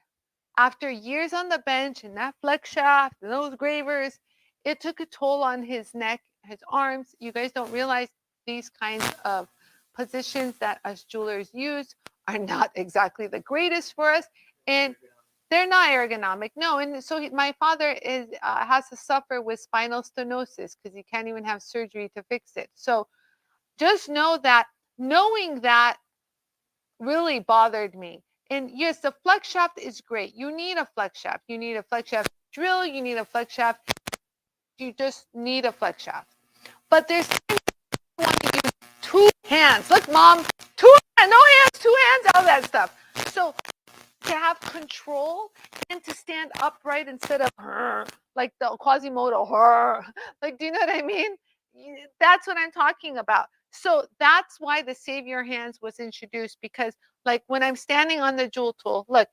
[SPEAKER 1] after years on the bench and that flex shaft and those gravers, it took a toll on his neck, his arms. You guys don't realize these kinds of positions that us jewelers use are not exactly the greatest for us, and they're not ergonomic. No, and so my father has to suffer with spinal stenosis because he can't even have surgery to fix it. So just know that, knowing that really bothered me. And yes, the flex shaft is great. You need a flex shaft. You need a flex shaft drill. You need a flex shaft. You just need a flex shaft. But there's want to use 2 hands. Look, Mom, 2 hands, no hands, 2 hands, all that stuff. So to have control and to stand upright instead of like the Quasimodo. Like, do you know what I mean? That's what I'm talking about. So that's why the Save Your Hands was introduced, because like when I'm standing on the Jool tool, look,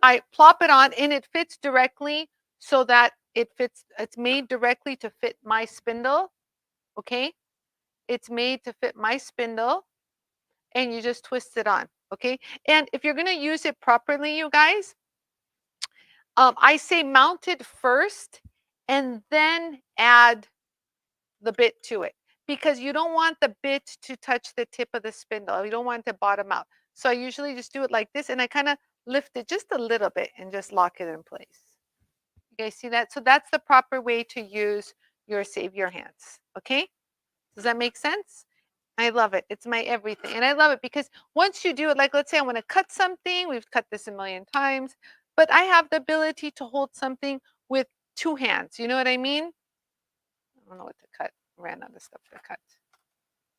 [SPEAKER 1] I plop it on and it fits directly so that it's made directly to fit my spindle. Okay. It's made to fit my spindle and you just twist it on. Okay. And if you're going to use it properly, you guys, I say mount it first and then add the bit to it, because you don't want the bit to touch the tip of the spindle. You don't want it to bottom out. So I usually just do it like this and I kind of lift it just a little bit and just lock it in place. You guys see that? So that's the proper way to use your Save Your Hands. Okay. Does that make sense? I love it. It's my everything. And I love it because once you do it, like let's say I want to cut something, we've cut this a million times, but I have the ability to hold something with two hands. You know what I mean? I don't know what to cut. Ran out of stuff to cut.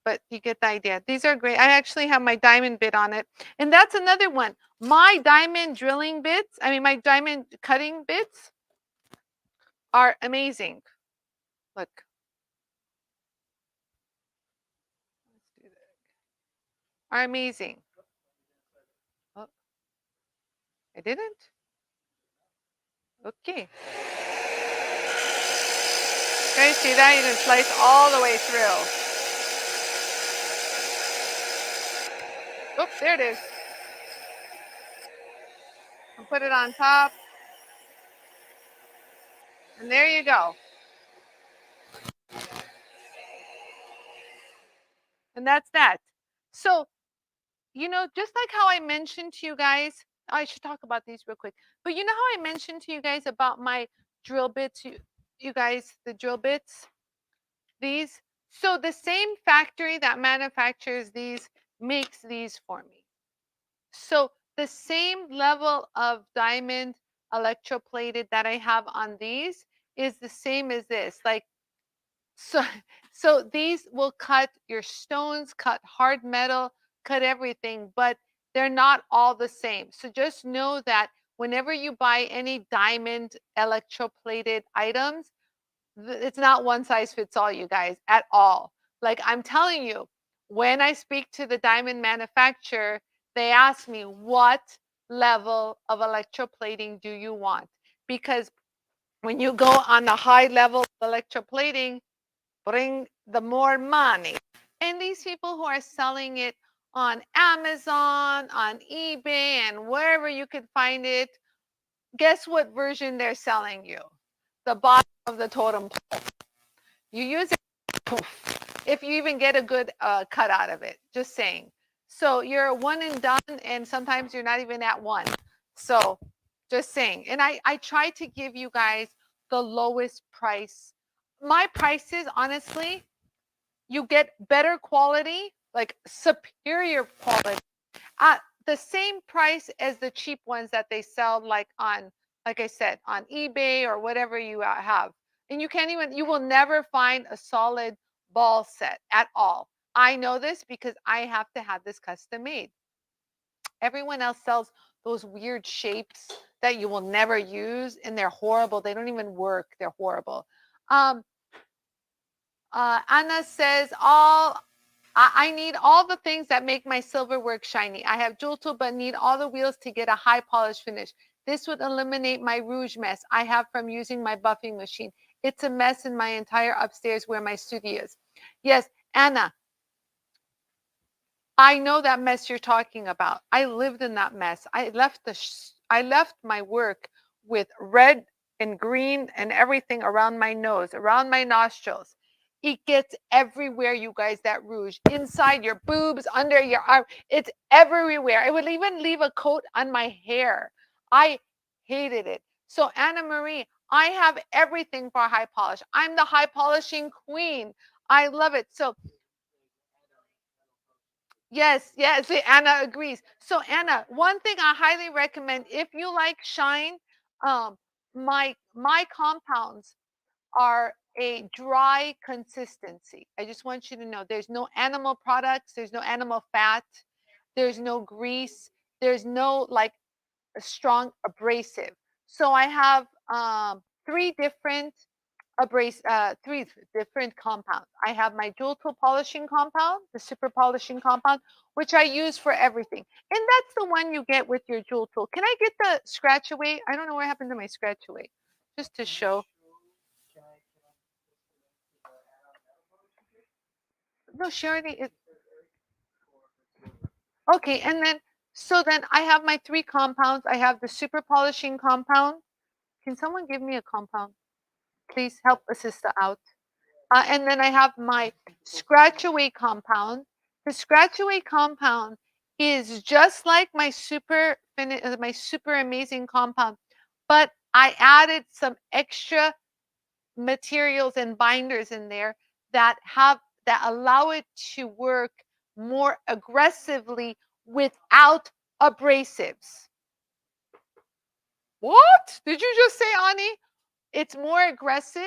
[SPEAKER 1] But you get the idea. These are great. I actually have my diamond bit on it. And that's another one. My diamond drilling bits, my diamond cutting bits are amazing. Look. Let's do that. Are amazing. Oh, I didn't? Okay. Guys, see that? You can slice all the way through. Oops, there it is. And put it on top. And there you go. And that's that. So, just like how I mentioned to you guys, I should talk about these real quick. But you know how I mentioned to you guys about my drill bits, you guys, the drill bits, these? So the same factory that manufactures these makes these for me. So the same level of diamond electroplated that I have on these is the same as this. Like, so so these will cut your stones, cut hard metal, cut everything, but they're not all the same. So just know that whenever you buy any diamond electroplated items, it's not one size fits all, you guys, at all. Like I'm telling you, when I speak to the diamond manufacturer, they ask me, what level of electroplating do you want? Because when you go on the high level of electroplating, bring the more money. And these people who are selling it on Amazon, on eBay, and wherever you could find it, guess what version they're selling you? The bottom of the totem pole. You use it, poof, if you even get a good cut out of it. Just saying. So you're one and done, and sometimes you're not even at one. So just saying. And I try to give you guys the lowest price. My prices, honestly, you get better quality, like superior quality, at the same price as the cheap ones that they sell, like I said, on eBay or whatever you have. And you will never find a solid ball set at all. I know this because I have to have this custom made. Everyone else sells those weird shapes that you will never use, and they're horrible. They don't even work. They're horrible. Anna says, I need all the things that make my silver work shiny. I have JOOLTOOL, but need all the wheels to get a high polish finish. This would eliminate my rouge mess I have from using my buffing machine. It's a mess in my entire upstairs where my studio is. Yes, Anna, I know that mess you're talking about. I lived in that mess. I left my work with red and green and everything around my nose, around my nostrils. It gets everywhere, you guys, that rouge. Inside your boobs, under your arm. It's everywhere. It would even leave a coat on my hair. I hated it. So, Anna Marie, I have everything for high polish. I'm the high polishing queen. I love it. So, yes, yes, Anna agrees. So Anna, one thing I highly recommend if you like shine, um, my compounds are a dry consistency. I just want you to know there's no animal products, there's no animal fat, there's no grease. there's no like a strong abrasive. So I have three different compounds. I have my JOOLTOOL polishing compound, the super polishing compound, which I use for everything. And that's the one you get with your JOOLTOOL. Can I get the scratch away? I don't know what happened to my scratch away. Just to show. No, she already is. Okay, and then so then I have my three compounds. I have the super polishing compound. Can someone give me a compound? Please help a sister out. And then I have my scratch away compound. The scratch away compound is just like my super amazing compound, but I added some extra materials and binders in there that allow it to work more aggressively without abrasives. What did you just say, Anie? It's more aggressive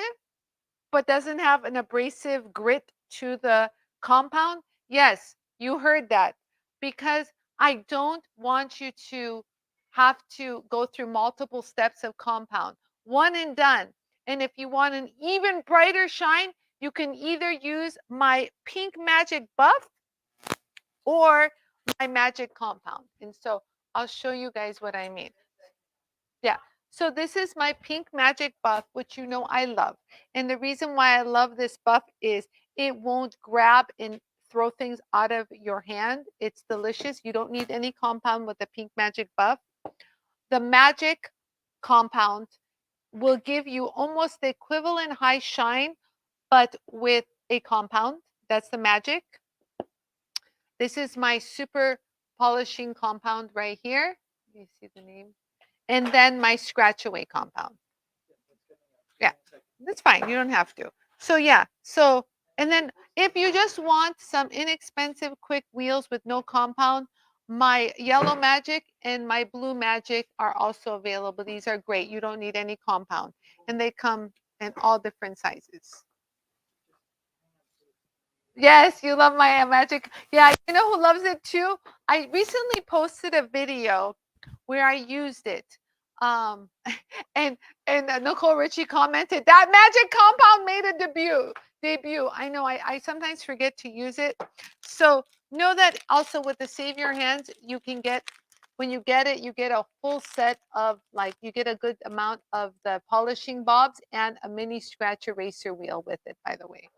[SPEAKER 1] but doesn't have an abrasive grit to the compound? Yes, you heard that. Because I don't want you to have to go through multiple steps of compound. One and done. And if you want an even brighter shine, you can either use my pink magic buff or my magic compound. And so I'll show you guys what I mean. Yeah. So this is my pink magic buff, which you know I love. And the reason why I love this buff is it won't grab and throw things out of your hand. It's delicious. You don't need any compound with the pink magic buff. The magic compound will give you almost the equivalent high shine, but with a compound. That's the magic. This is my super polishing compound right here. You see the name? And then my scratch away compound. Yeah, that's fine. You don't have to. So yeah, so and then if you just want some inexpensive quick wheels with no compound, my yellow magic and my blue magic are also available. These are great. You don't need any compound. And they come in all different sizes. Yes, you love my magic. Yeah, you know who loves it too? I recently posted a video where I used it. Um, and Nicole Richie commented that magic compound made a debut. I know I sometimes forget to use it. So know that also with the Save Your Hands, you can get, when you get it, you get a full set of, like, you get a good amount of the polishing bobs and a mini scratch eraser wheel with it, by the way.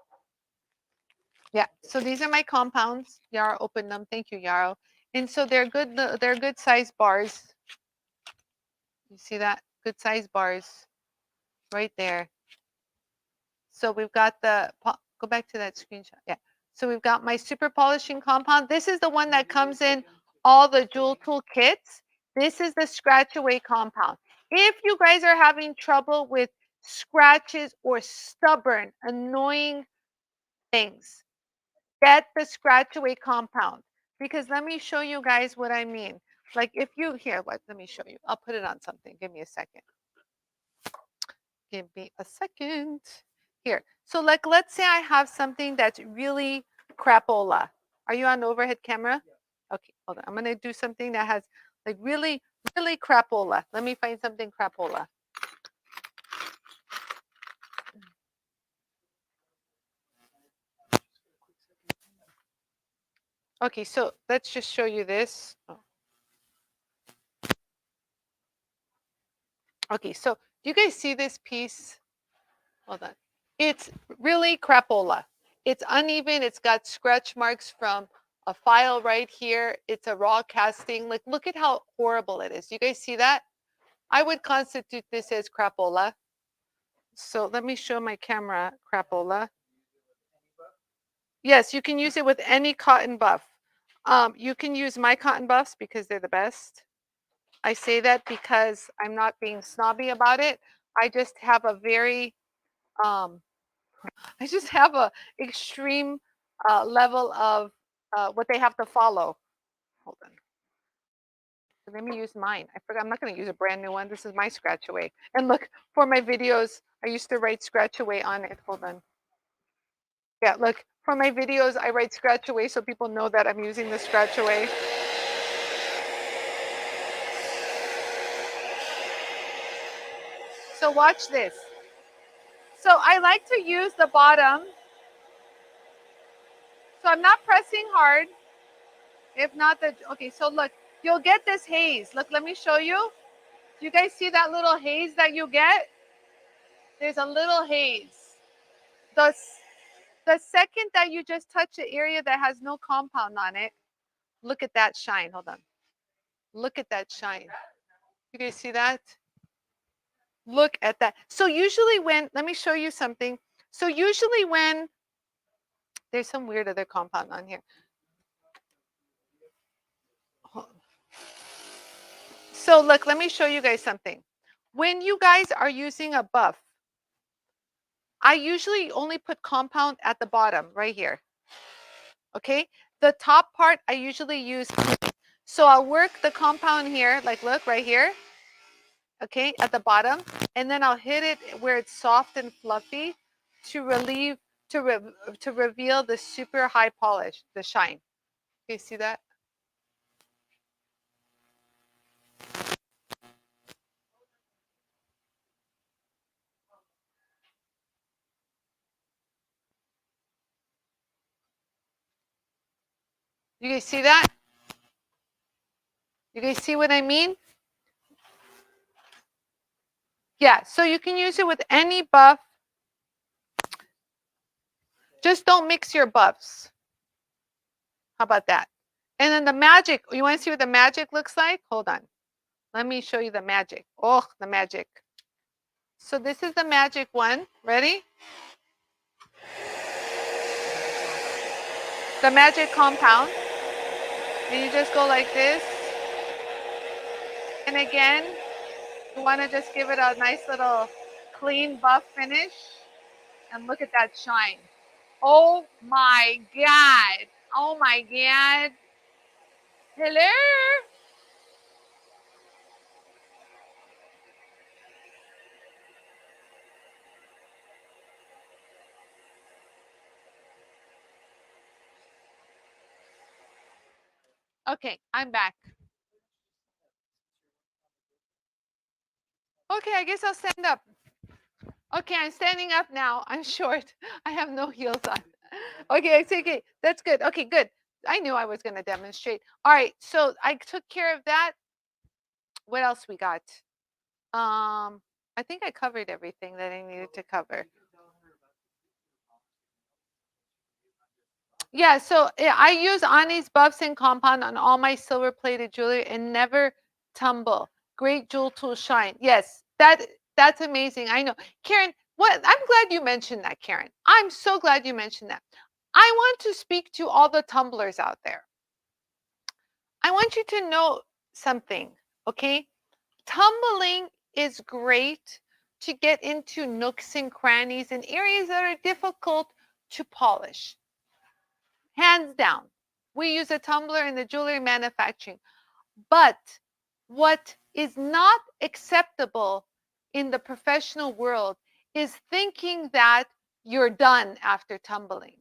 [SPEAKER 1] Yeah, so these are my compounds. Yara opened them. Thank you, Yara. And so they're good size bars. You see that? Good size bars right there. So we've got go back to that screenshot. Yeah. So we've got my super polishing compound. This is the one that comes in all the JOOLTOOL kits. This is the scratch away compound. If you guys are having trouble with scratches or stubborn, annoying things, get the scratch away compound, because let me show you guys what I mean. Like if you let me show you. I'll put it on something. Give me a second. Give me a second. Here. So like, let's say I have something that's really crapola. Are you on overhead camera? Okay, hold on. I'm going to do something that has like really, really crapola. Let me find something crapola. Okay, so let's just show you this. Oh. Okay, so do you guys see this piece? Hold on. It's really crapola. It's uneven. It's got scratch marks from a file right here. It's a raw casting. Like, look at how horrible it is. You guys see that? I would constitute this as crapola. So let me show my camera crapola. Yes, you can use it with any cotton buff. You can use my cotton buffs because they're the best. I say that because I'm not being snobby about it. I just have a very I just have a extreme level of what they have to follow. Hold on. Let me use mine. I forgot. I'm not going to use a brand new one. This is my scratch away. And look, for my videos, I used to write scratch away on it. Hold on. Yeah, look, for my videos, I write scratch away so people know that I'm using the scratch away. So watch this. So I like to use the bottom. So I'm not pressing hard. If not, okay, so look, you'll get this haze. Look, let me show you. Do you guys see that little haze that you get? There's a little haze. The second that you just touch the area that has no compound on it, look at that shine. Hold on. Look at that shine. You guys see that? Look at that. So usually when, let me show you something. So usually when, there's some weird other compound on here. So look, let me show you guys something. When you guys are using a buff, I usually only put compound at the bottom right here. Okay, the top part I usually use. So I'll work the compound here, like look right here. Okay, at the bottom, and then I'll hit it where it's soft and fluffy to relieve, to reveal the super high polish, the shine. Okay, see that? You guys see that? You guys see what I mean? Yeah, so you can use it with any buff. Just don't mix your buffs. How about that? And then the magic, you want to see what the magic looks like? Hold on. Let me show you the magic. Oh, the magic. So this is the magic one. Ready? The magic compound. And you just go like this. And again, you want to just give it a nice little clean buff finish. And look at that shine. Oh my God. Oh my God. Hello. Okay, I'm back. Okay, I guess I'll stand up. Okay, I'm standing up now. I'm short. I have no heels on. Okay, it's okay. That's good. Okay, good. I knew I was going to demonstrate. All right, so I took care of that. What else we got? I think I covered everything that I needed to cover. Yeah, so I use Anie's buffs and compound on all my silver plated jewelry and never tumble. Great jewel tool shine. Yes, that's amazing. I know. Karen, what I'm glad you mentioned that, Karen. I'm so glad you mentioned that. I want to speak to all the tumblers out there. I want you to know something, okay? Tumbling is great to get into nooks and crannies and areas that are difficult to polish. Hands down. We use a tumbler in the jewelry manufacturing. But what is not acceptable in the professional world is thinking that you're done after tumbling.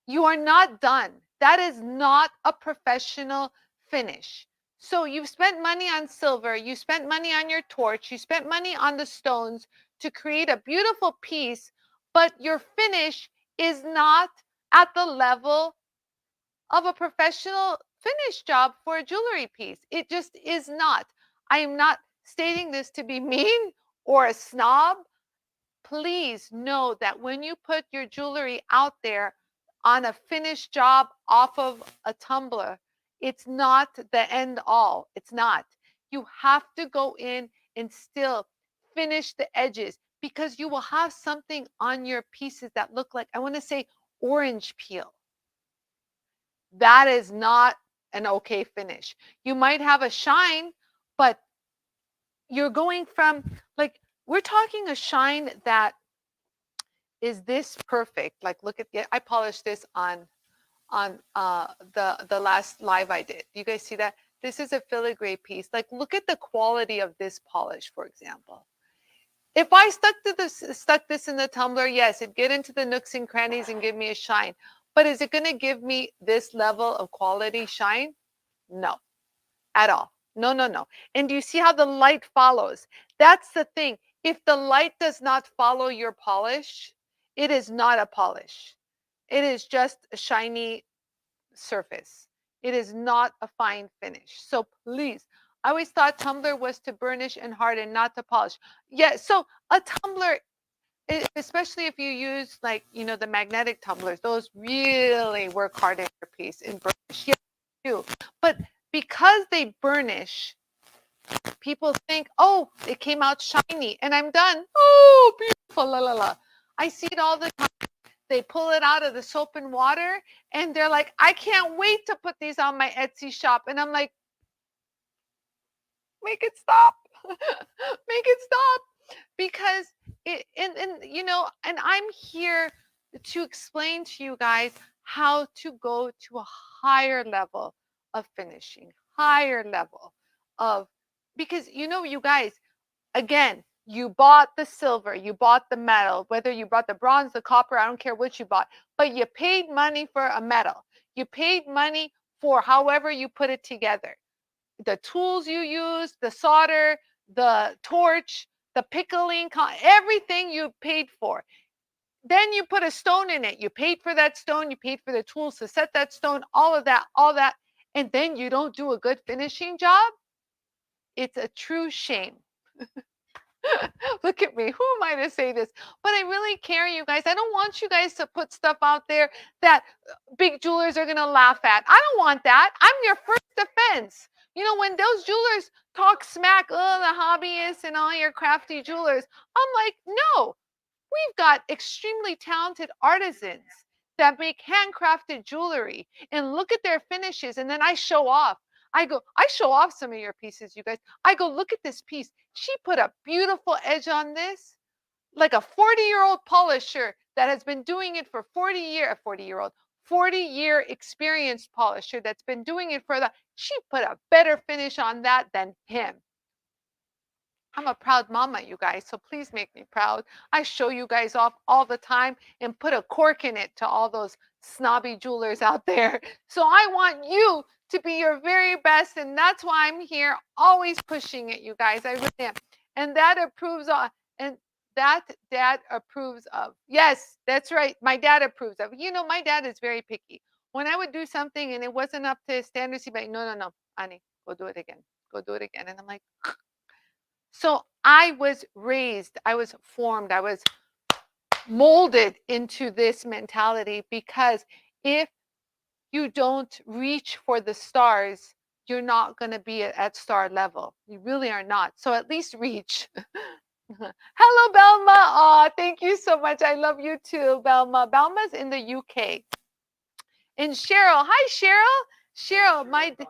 [SPEAKER 1] You are not done. That is not a professional finish. So you've spent money on silver, you spent money on your torch, you spent money on the stones to create a beautiful piece, but your finish is not at the level of a professional finish job for a jewelry piece. It just is not. I am not stating this to be mean or a snob. Please know that when you put your jewelry out there on a finished job off of a tumbler, it's not the end all. It's not. You have to go in and still finish the edges because you will have something on your pieces that look like, I want to say, orange peel. That is not an okay finish. You might have a shine, but you're going from, like, we're talking a shine that is this perfect. Like, look at I polished this on the last live I did. You guys see that? This is a filigree piece. Like, look at the quality of this polish, for example. If I stuck this in the tumbler, yes, it'd get into the nooks and crannies and give me a shine. But is it going to give me this level of quality shine? No, at all. No, no, no. And do you see how the light follows? That's the thing. If the light does not follow your polish, it is not a polish. It is just a shiny surface. It is not a fine finish. So please, I always thought tumbler was to burnish and harden, not to polish. Yeah, so a tumbler, especially if you use like, the magnetic tumblers, those really work hard in your piece in burnish. Yes, they do. But because they burnish, people think, oh, it came out shiny and I'm done. Oh, beautiful, la la la. I see it all the time. They pull it out of the soap and water and they're like, I can't wait to put these on my Etsy shop. And I'm like, make it stop. Make it stop. Because and I'm here to explain to you guys how to go to a higher level of finishing, higher level of, because you guys, again, you bought the silver, you bought the metal, whether you bought the bronze, the copper, I don't care what you bought, but you paid money for a metal. You paid money for however you put it together. The tools you use, the solder, the torch, the pickling, everything you paid for. Then you put a stone in it. You paid for that stone, you paid for the tools to set that stone, all that, and then you don't do a good finishing job. It's a true shame. Look at me. Who am I to say this? But I really care, you guys. I don't want you guys to put stuff out there that big jewelers are going to laugh at. I don't want that. I'm your first defense. When those jewelers talk smack, oh, the hobbyists and all your crafty jewelers, I'm like, no, we've got extremely talented artisans that make handcrafted jewelry and look at their finishes. And then I show off. I show off some of your pieces, you guys. I go, look at this piece. She put a beautiful edge on this, like a 40-year-old polisher that has been doing it for 40-year experienced polisher that's been doing it for she put a better finish on that than him. I'm a proud mama, you guys, so please make me proud. I show you guys off all the time and put a cork in it to all those snobby jewelers out there. So I want you to be your very best, and that's why I'm here, always pushing it, you guys. I really am. And that approves of, and that dad approves of. Yes, that's right. My dad approves of. My dad is very picky. When I would do something and it wasn't up to his standards, he'd be like, no, Anie, go do it again. Go do it again. And I'm like, so I was raised, I was formed, I was molded into this mentality, because if you don't reach for the stars, you're not going to be at star level. You really are not. So at least reach. Hello, Belma. Oh, thank you so much. I love you too, Belma. Belma's in the UK. And Cheryl. Hi, Cheryl. Cheryl,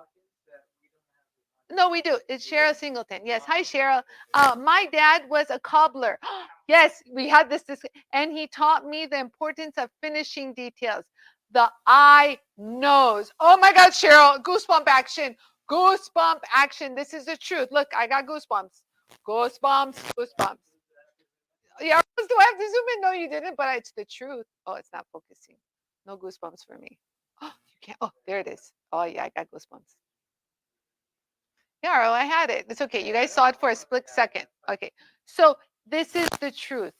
[SPEAKER 1] no, we do. It's Cheryl Singleton. Yes. Hi, Cheryl. My dad was a cobbler. Yes, we had this, and he taught me the importance of finishing details. The eye knows. Oh my God, Cheryl, goosebump action. Goosebump action. This is the truth. Look, I got goosebumps. Goosebumps. Yeah, do I have to zoom in? No, you didn't, but it's the truth. Oh, it's not focusing. No goosebumps for me. Oh, you can't. Oh, there it is. Oh, yeah, I got goosebumps. Yeah, I had it. It's okay. You guys saw it for a split second. Okay. So this is the truth.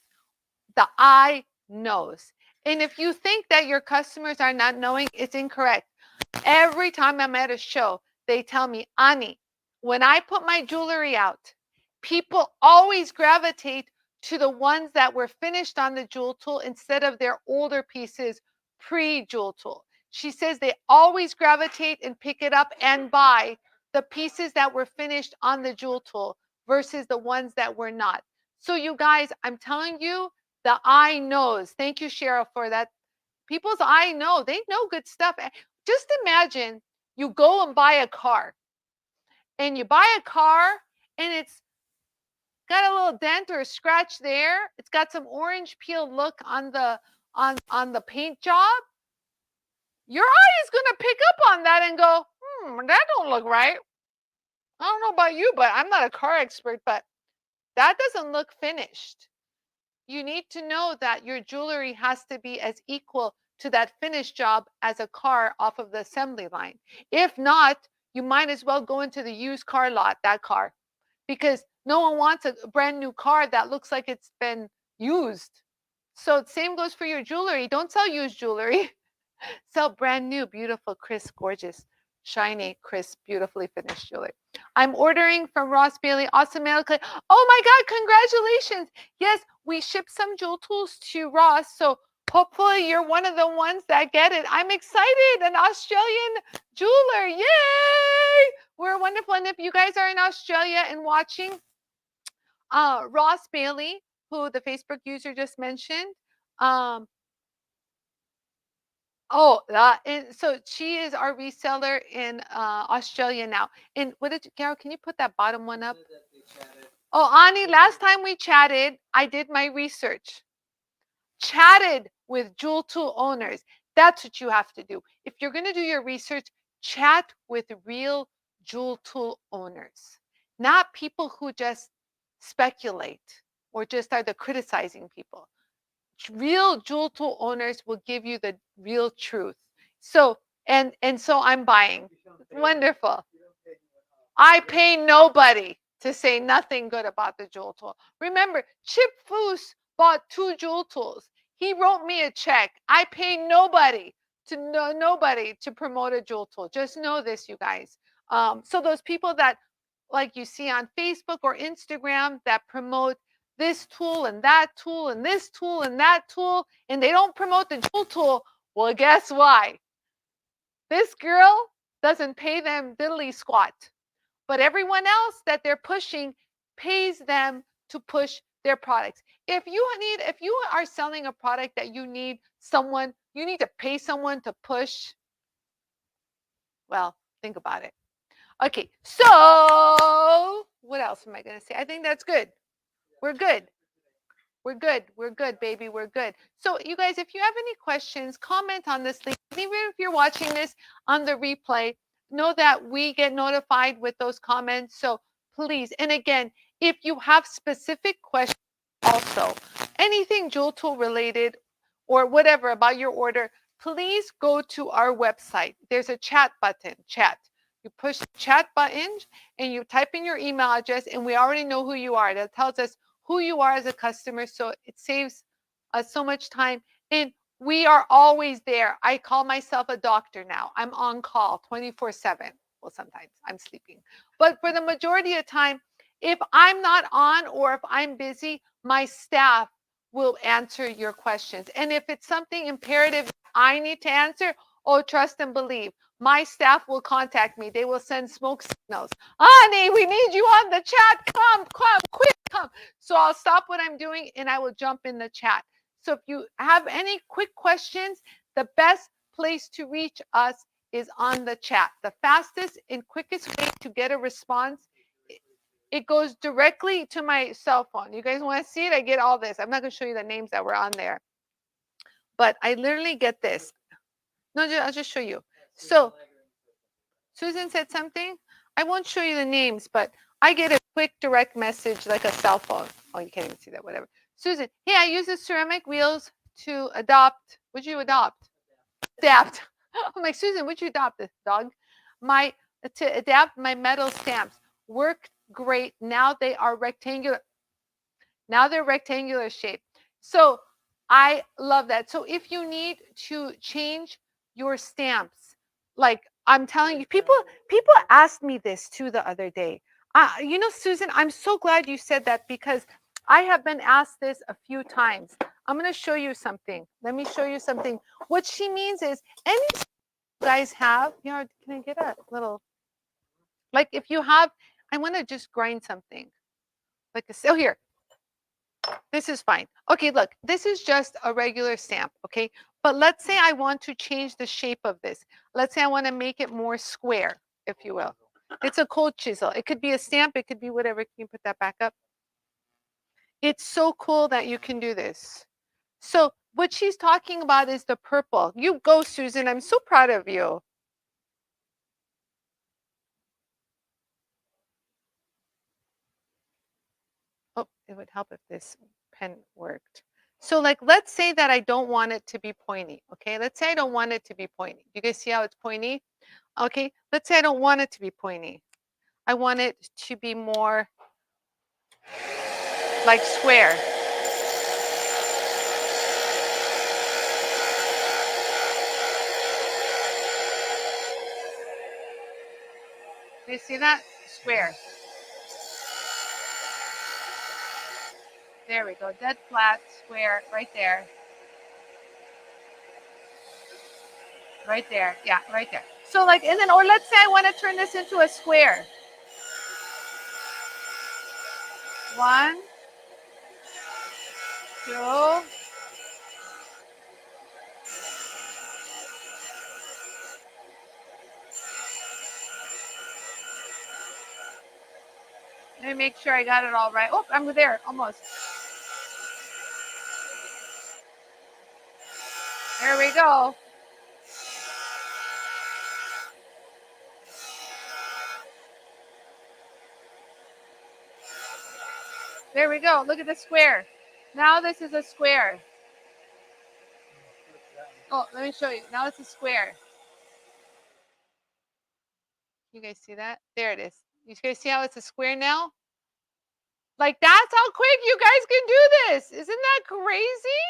[SPEAKER 1] The eye knows. And if you think that your customers are not knowing, it's incorrect. Every time I'm at a show, they tell me, Anie, when I put my jewelry out, people always gravitate to the ones that were finished on the jewel tool instead of their older pieces pre-jewel tool. She says they always gravitate and pick it up and buy the pieces that were finished on the jewel tool versus the ones that were not. So you guys, I'm telling you, the eye knows. Thank you, Cheryl, for that. People's eye know. They know good stuff. Just imagine you go and buy a car, and you buy a car and it's got a little dent or a scratch there. It's got some orange peel look on the paint job. Your eye is going to pick up on that and go, that don't look right. I don't know about you, but I'm not a car expert, but that doesn't look finished. You need to know that your jewelry has to be as equal to that finished job as a car off of the assembly line. If not, you might as well go into the used car lot, that car, because No one wants a brand new car that looks like it's been used. So same goes for your jewelry. Don't sell used jewelry. Sell brand new, beautiful, crisp, gorgeous, shiny, crisp, beautifully finished jewelry. I'm ordering from Ross Bailey. Awesome mail. Oh my God, congratulations. Yes, we shipped some jewel tools to Ross. So hopefully you're one of the ones that get it. I'm excited. An Australian jeweler. Yay! We're wonderful. And if you guys are in Australia and watching, Ross Bailey, who the Facebook user just mentioned, and so she is our reseller in Australia now. And what did you, Carol, can you put that bottom one up? Oh, Ani, last time we chatted, I did my research. Chatted with JOOLTOOL owners. That's what you have to do. If you're going to do your research, chat with real JOOLTOOL owners, not people who just speculate or just are the criticizing people. Real JOOLTOOL owners will give you the real truth. So and so I'm buying. Wonderful. I pay nobody to say nothing good about the JOOLTOOL. Remember, Chip Foose bought 2 JOOLTOOls. He wrote me a check. I pay nobody to promote a JOOLTOOL. Just know this, you guys. So those people that like you see on Facebook or Instagram that promote this tool and that tool and this tool and that tool, and they don't promote the JOOLTOOL, well, guess why? This girl doesn't pay them diddly squat, but everyone else that they're pushing pays them to push their products. If you are selling a product that you need to pay someone to push, well, think about it. Okay, so what else am I going to say? I think that's good. We're good. We're good. We're good, baby. We're good. So you guys, if you have any questions, comment on this link. And even if you're watching this on the replay, know that we get notified with those comments. So please, and again, if you have specific questions also, anything JOOLTOOL related or whatever about your order, please go to our website. There's a chat button, chat. You push the chat button and you type in your email address, and we already know who you are. That tells us who you are as a customer, so it saves us so much time. And we are always there. I call myself a doctor now. I'm on call 24/7. Well, sometimes I'm sleeping, but for the majority of time, if I'm not on or if I'm busy, my staff will answer your questions. And if it's something imperative I need to answer, oh, trust and believe, my staff will contact me. They will send smoke signals. Anie, we need you on the chat. Come, quick, come. So I'll stop what I'm doing and I will jump in the chat. So if you have any quick questions, the best place to reach us is on the chat. The fastest and quickest way to get a response, it goes directly to my cell phone. You guys want to see it? I get all this. I'm not going to show you the names that were on there, but I literally get this. No, I'll just show you. So Susan said something. I won't show you the names, but I get a quick direct message like a cell phone. Oh, you can't even see that, whatever. Susan, hey, I use the ceramic wheels to adopt. Would you adopt? Adapt. I'm like, Susan, would you adopt this dog? To adapt my metal stamps. Worked great. Now they are rectangular. Now they're rectangular shape. So I love that. So if you need to change your stamps, like I'm telling you, people asked me this too the other day. Susan, I'm so glad you said that because I have been asked this a few times. I'm going to show you something. Let me show you something. What she means is any you guys have, can I get a little, like if you have, I want to just grind something. Like here. This is fine. Okay, look, this is just a regular stamp, okay? But let's say I want to change the shape of this. Let's say I want to make it more square, if you will. It's a cold chisel. It could be a stamp. It could be whatever. Can you put that back up? It's so cool that you can do this. So what she's talking about is the purple. You go, Susan. I'm so proud of you. Oh, it would help if this pen worked. So like, let's say that I don't want it to be pointy, okay? Let's say I don't want it to be pointy. You guys see how it's pointy? Okay, let's say I don't want it to be pointy. I want it to be more like square. You see that? Square. There we go. Dead flat, square, right there. Right there. Yeah, right there. So like, and then, or let's say I want to turn this into a square. 1, 2. Let me make sure I got it all right. Oh, I'm there, almost. There we go. There we go. Look at the square. Now this is a square. Oh, let me show you. Now it's a square. You guys see that? There it is. You guys see how it's a square now? Like, that's how quick you guys can do this. Isn't that crazy?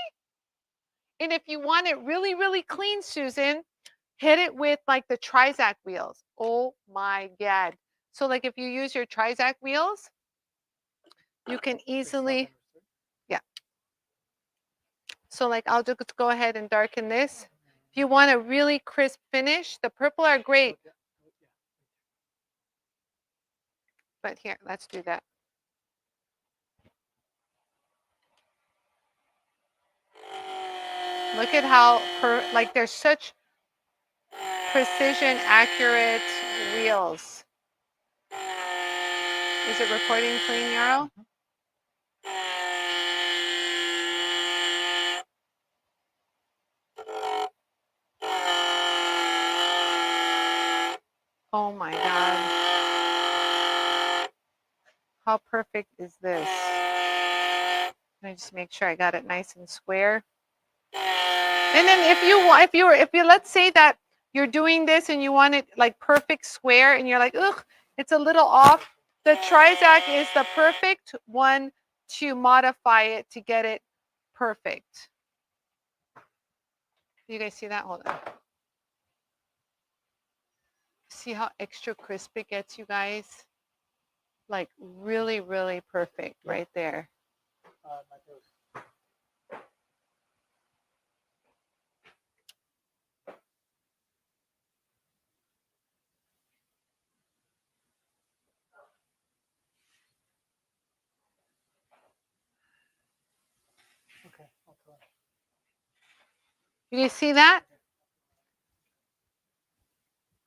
[SPEAKER 1] And if you want it really, really clean, Susan, hit it with like the Trizac wheels. Oh my God. So like if you use your Trizac wheels, you can easily, yeah. So like I'll just go ahead and darken this. If you want a really crisp finish, the purple are great. But here, let's do that. Look at how, like there's such precision, accurate wheels. Is it recording clean, Yarrow? Oh my God. How perfect is this? Let me just make sure I got it nice and square. And then if you let's say that you're doing this and you want it like perfect square and you're like, ugh, it's a little off. The Trizac is the perfect one to modify it to get it perfect. You guys see that? Hold on. See how extra crisp it gets, you guys? Like really, really perfect right there.
[SPEAKER 2] Okay, I'll try.
[SPEAKER 1] You see that?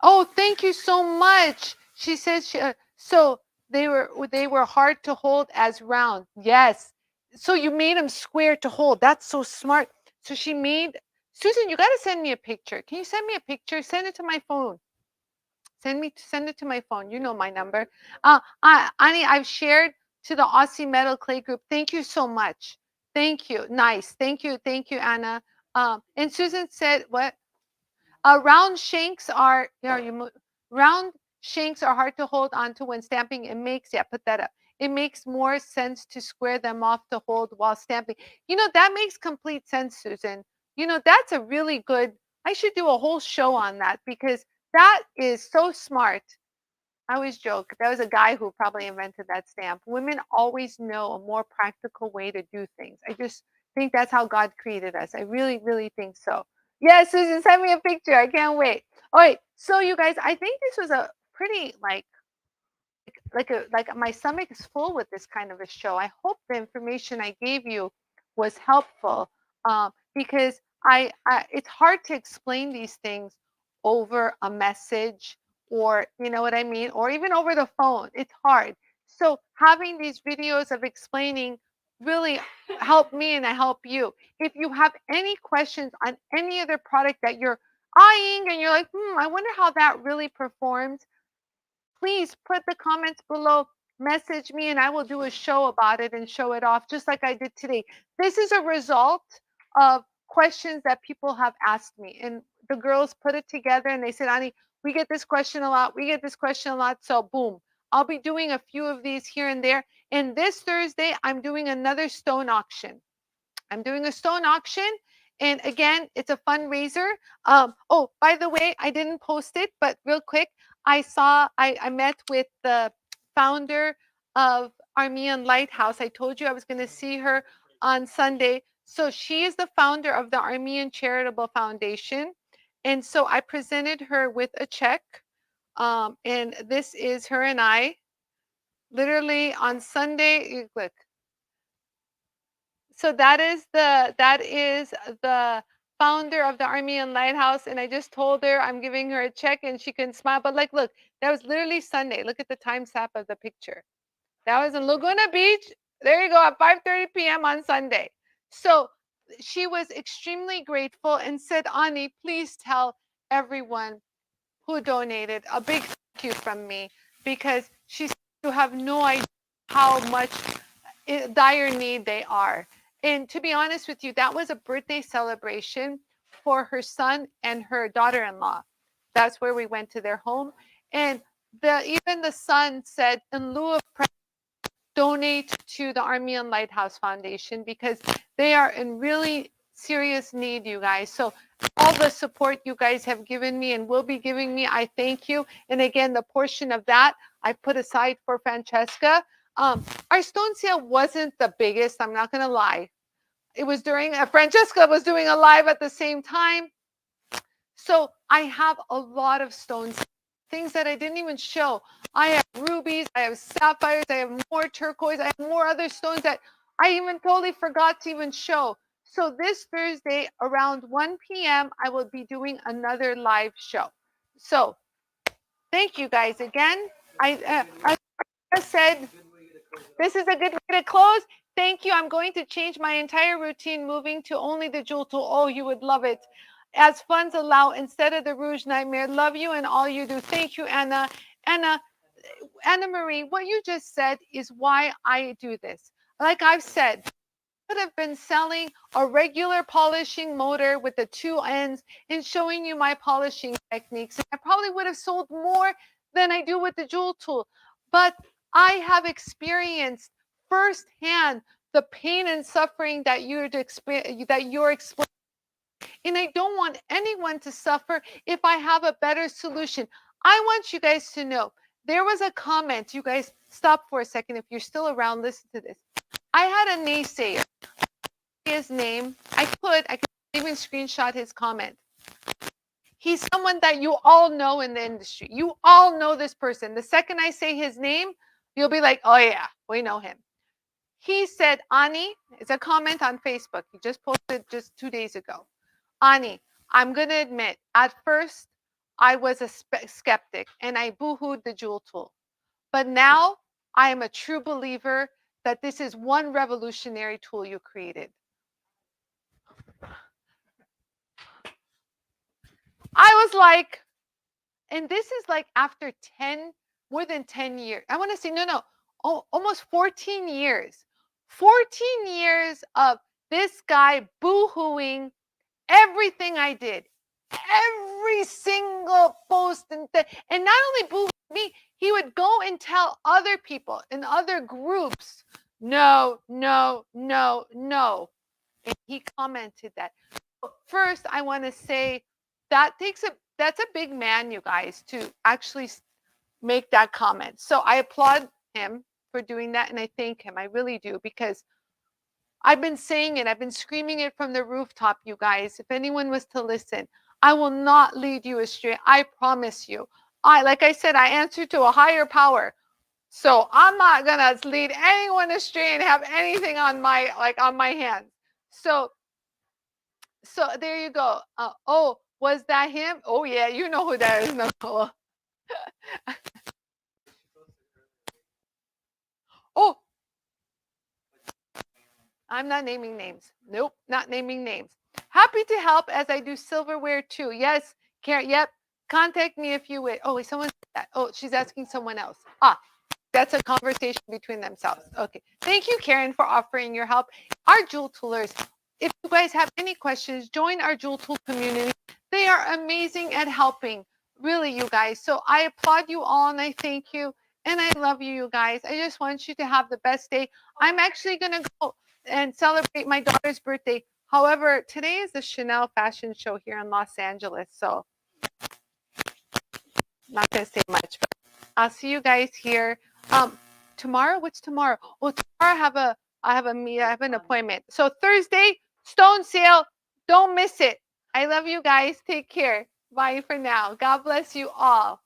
[SPEAKER 1] Oh, thank you so much. She says so they were hard to hold as round. Yes. So you made them square to hold. That's so smart. So she made Susan, you got to send me a picture. Can you send me a picture? Send it to my phone. Send it to my phone. You know my number. Anie, I've shared to the Aussie Metal Clay group. Thank you so much. Thank you. Nice. Thank you, Anna. And Susan said what? Round shanks are, round shanks are hard to hold onto when stamping. It makes, yeah, put that up. It makes more sense to square them off to hold while stamping. That makes complete sense, Susan. That's a really good, I should do a whole show on that because that is so smart. I always joke, that was a guy who probably invented that stamp. Women always know a more practical way to do things. I just think that's how God created us. I really, really think so. Yes, Susan, send me a picture. I can't wait. All right. So you guys, I think this was a pretty like my stomach is full with this kind of a show. I hope the information I gave you was helpful because I it's hard to explain these things over a message or you know what I mean, or even over the phone. It's hard. So having these videos of explaining really help me and I help you. If you have any questions on any other product that you're eyeing and you're like, I wonder how that really performs, please put the comments below, message me, and I will do a show about it and show it off just like I did today. This is a result of questions that people have asked me. And the girls put it together and they said, Ani, we get this question a lot. We get this question a lot. So boom, I'll be doing a few of these here and there. And this Thursday, I'm doing another stone auction. I'm doing a stone auction. And again, it's a fundraiser. Oh, by the way, I didn't post it, but real quick, I met with the founder of Armenian Lighthouse. I told you I was going to see her on Sunday. So she is the founder of the Armenian Charitable Foundation. And so I presented her with a check. And this is her and I. Literally on Sunday, look, so that is the founder of the Armenian Lighthouse, and I just told her I'm giving her a check, and she can smile. But like, look, that was literally Sunday. Look at the time stamp of the picture. That was in Laguna Beach. There you go, at 5:30 p.m. on Sunday. So she was extremely grateful and said, Ani, please tell everyone who donated a big thank you from me, because she said you have no idea how much dire need they are. And to be honest with you, that was a birthday celebration for her son and her daughter-in-law. That's where we went to their home. And even the son said, in lieu of donate to the Armenian Lighthouse Foundation, because they are in really serious need, you guys. So all the support you guys have given me and will be giving me, I thank you. And again, the portion of that I put aside for Francesca. Our stone sale wasn't the biggest, I'm not going to lie. It was during, Francesca was doing a live at the same time. So I have a lot of stones, things that I didn't even show. I have rubies, I have sapphires, I have more turquoise, I have more other stones that I even totally forgot to even show. So this Thursday around 1 p.m., I will be doing another live show. So thank you guys again. I said, this is a good way to close. Thank you. I'm going to change my entire routine, moving to only the jewel tool. Oh, you would love it. As funds allow, instead of the Rouge Nightmare. Love you and all you do. Thank you, Anna. Anna Marie, what you just said is why I do this. Like I've said, I could have been selling a regular polishing motor with the two ends and showing you my polishing techniques. I probably would have sold more than I do with the jewel tool. But I have experienced firsthand the pain and suffering that you're explaining. And I don't want anyone to suffer if I have a better solution. I want you guys to know, there was a comment. You guys stop for a second. If you're still around, listen to this. I had a naysayer. His name, I can even screenshot his comment. He's someone that you all know in the industry. You all know this person. The second I say his name, you'll be like, oh yeah, we know him. He said, Ani, it's a comment on Facebook. He just posted just 2 days ago. Ani, I'm going to admit, at first, I was a skeptic and I boo-hooed the jewel tool. But now I am a true believer that this is one revolutionary tool you created. I was like, and this is like after more than 10 years. I want to say, no, almost 14 years. 14 years of this guy boo-hooing everything I did. Every single post. And not only boo me, he would go and tell other people in other groups, no. And he commented that. First, I want to say that's a big man, you guys, to actually make that comment. So I applaud him for doing that, and I thank him. I really do, because I've been saying it. I've been screaming it from the rooftop, you guys. If anyone was to listen, I will not lead you astray. I promise you. Like I said, I answer to a higher power. So I'm not going to lead anyone astray and have anything on my hands. So there you go. Oh, was that him? Oh yeah, you know who that is, Nicole. Oh, I'm not naming names. Nope, not naming names. Happy to help as I do silverware too. Yes, Karen. Yep. Contact me if you wish. Oh, wait, someone said that. Oh, she's asking someone else. That's a conversation between themselves. Okay. Thank you, Karen, for offering your help. Our jewel toolers, if you guys have any questions, join our jewel tool community. They are amazing at helping. Really, you guys. So I applaud you all and I thank you. And I love you, you guys. I just want you to have the best day. I'm actually going to go and celebrate my daughter's birthday. However, today is the Chanel fashion show here in Los Angeles. So not going to say much, but I'll see you guys here. Tomorrow, what's tomorrow? Oh, tomorrow I have an appointment. So Thursday, Stone Sale. Don't miss it. I love you guys. Take care. Bye for now. God bless you all.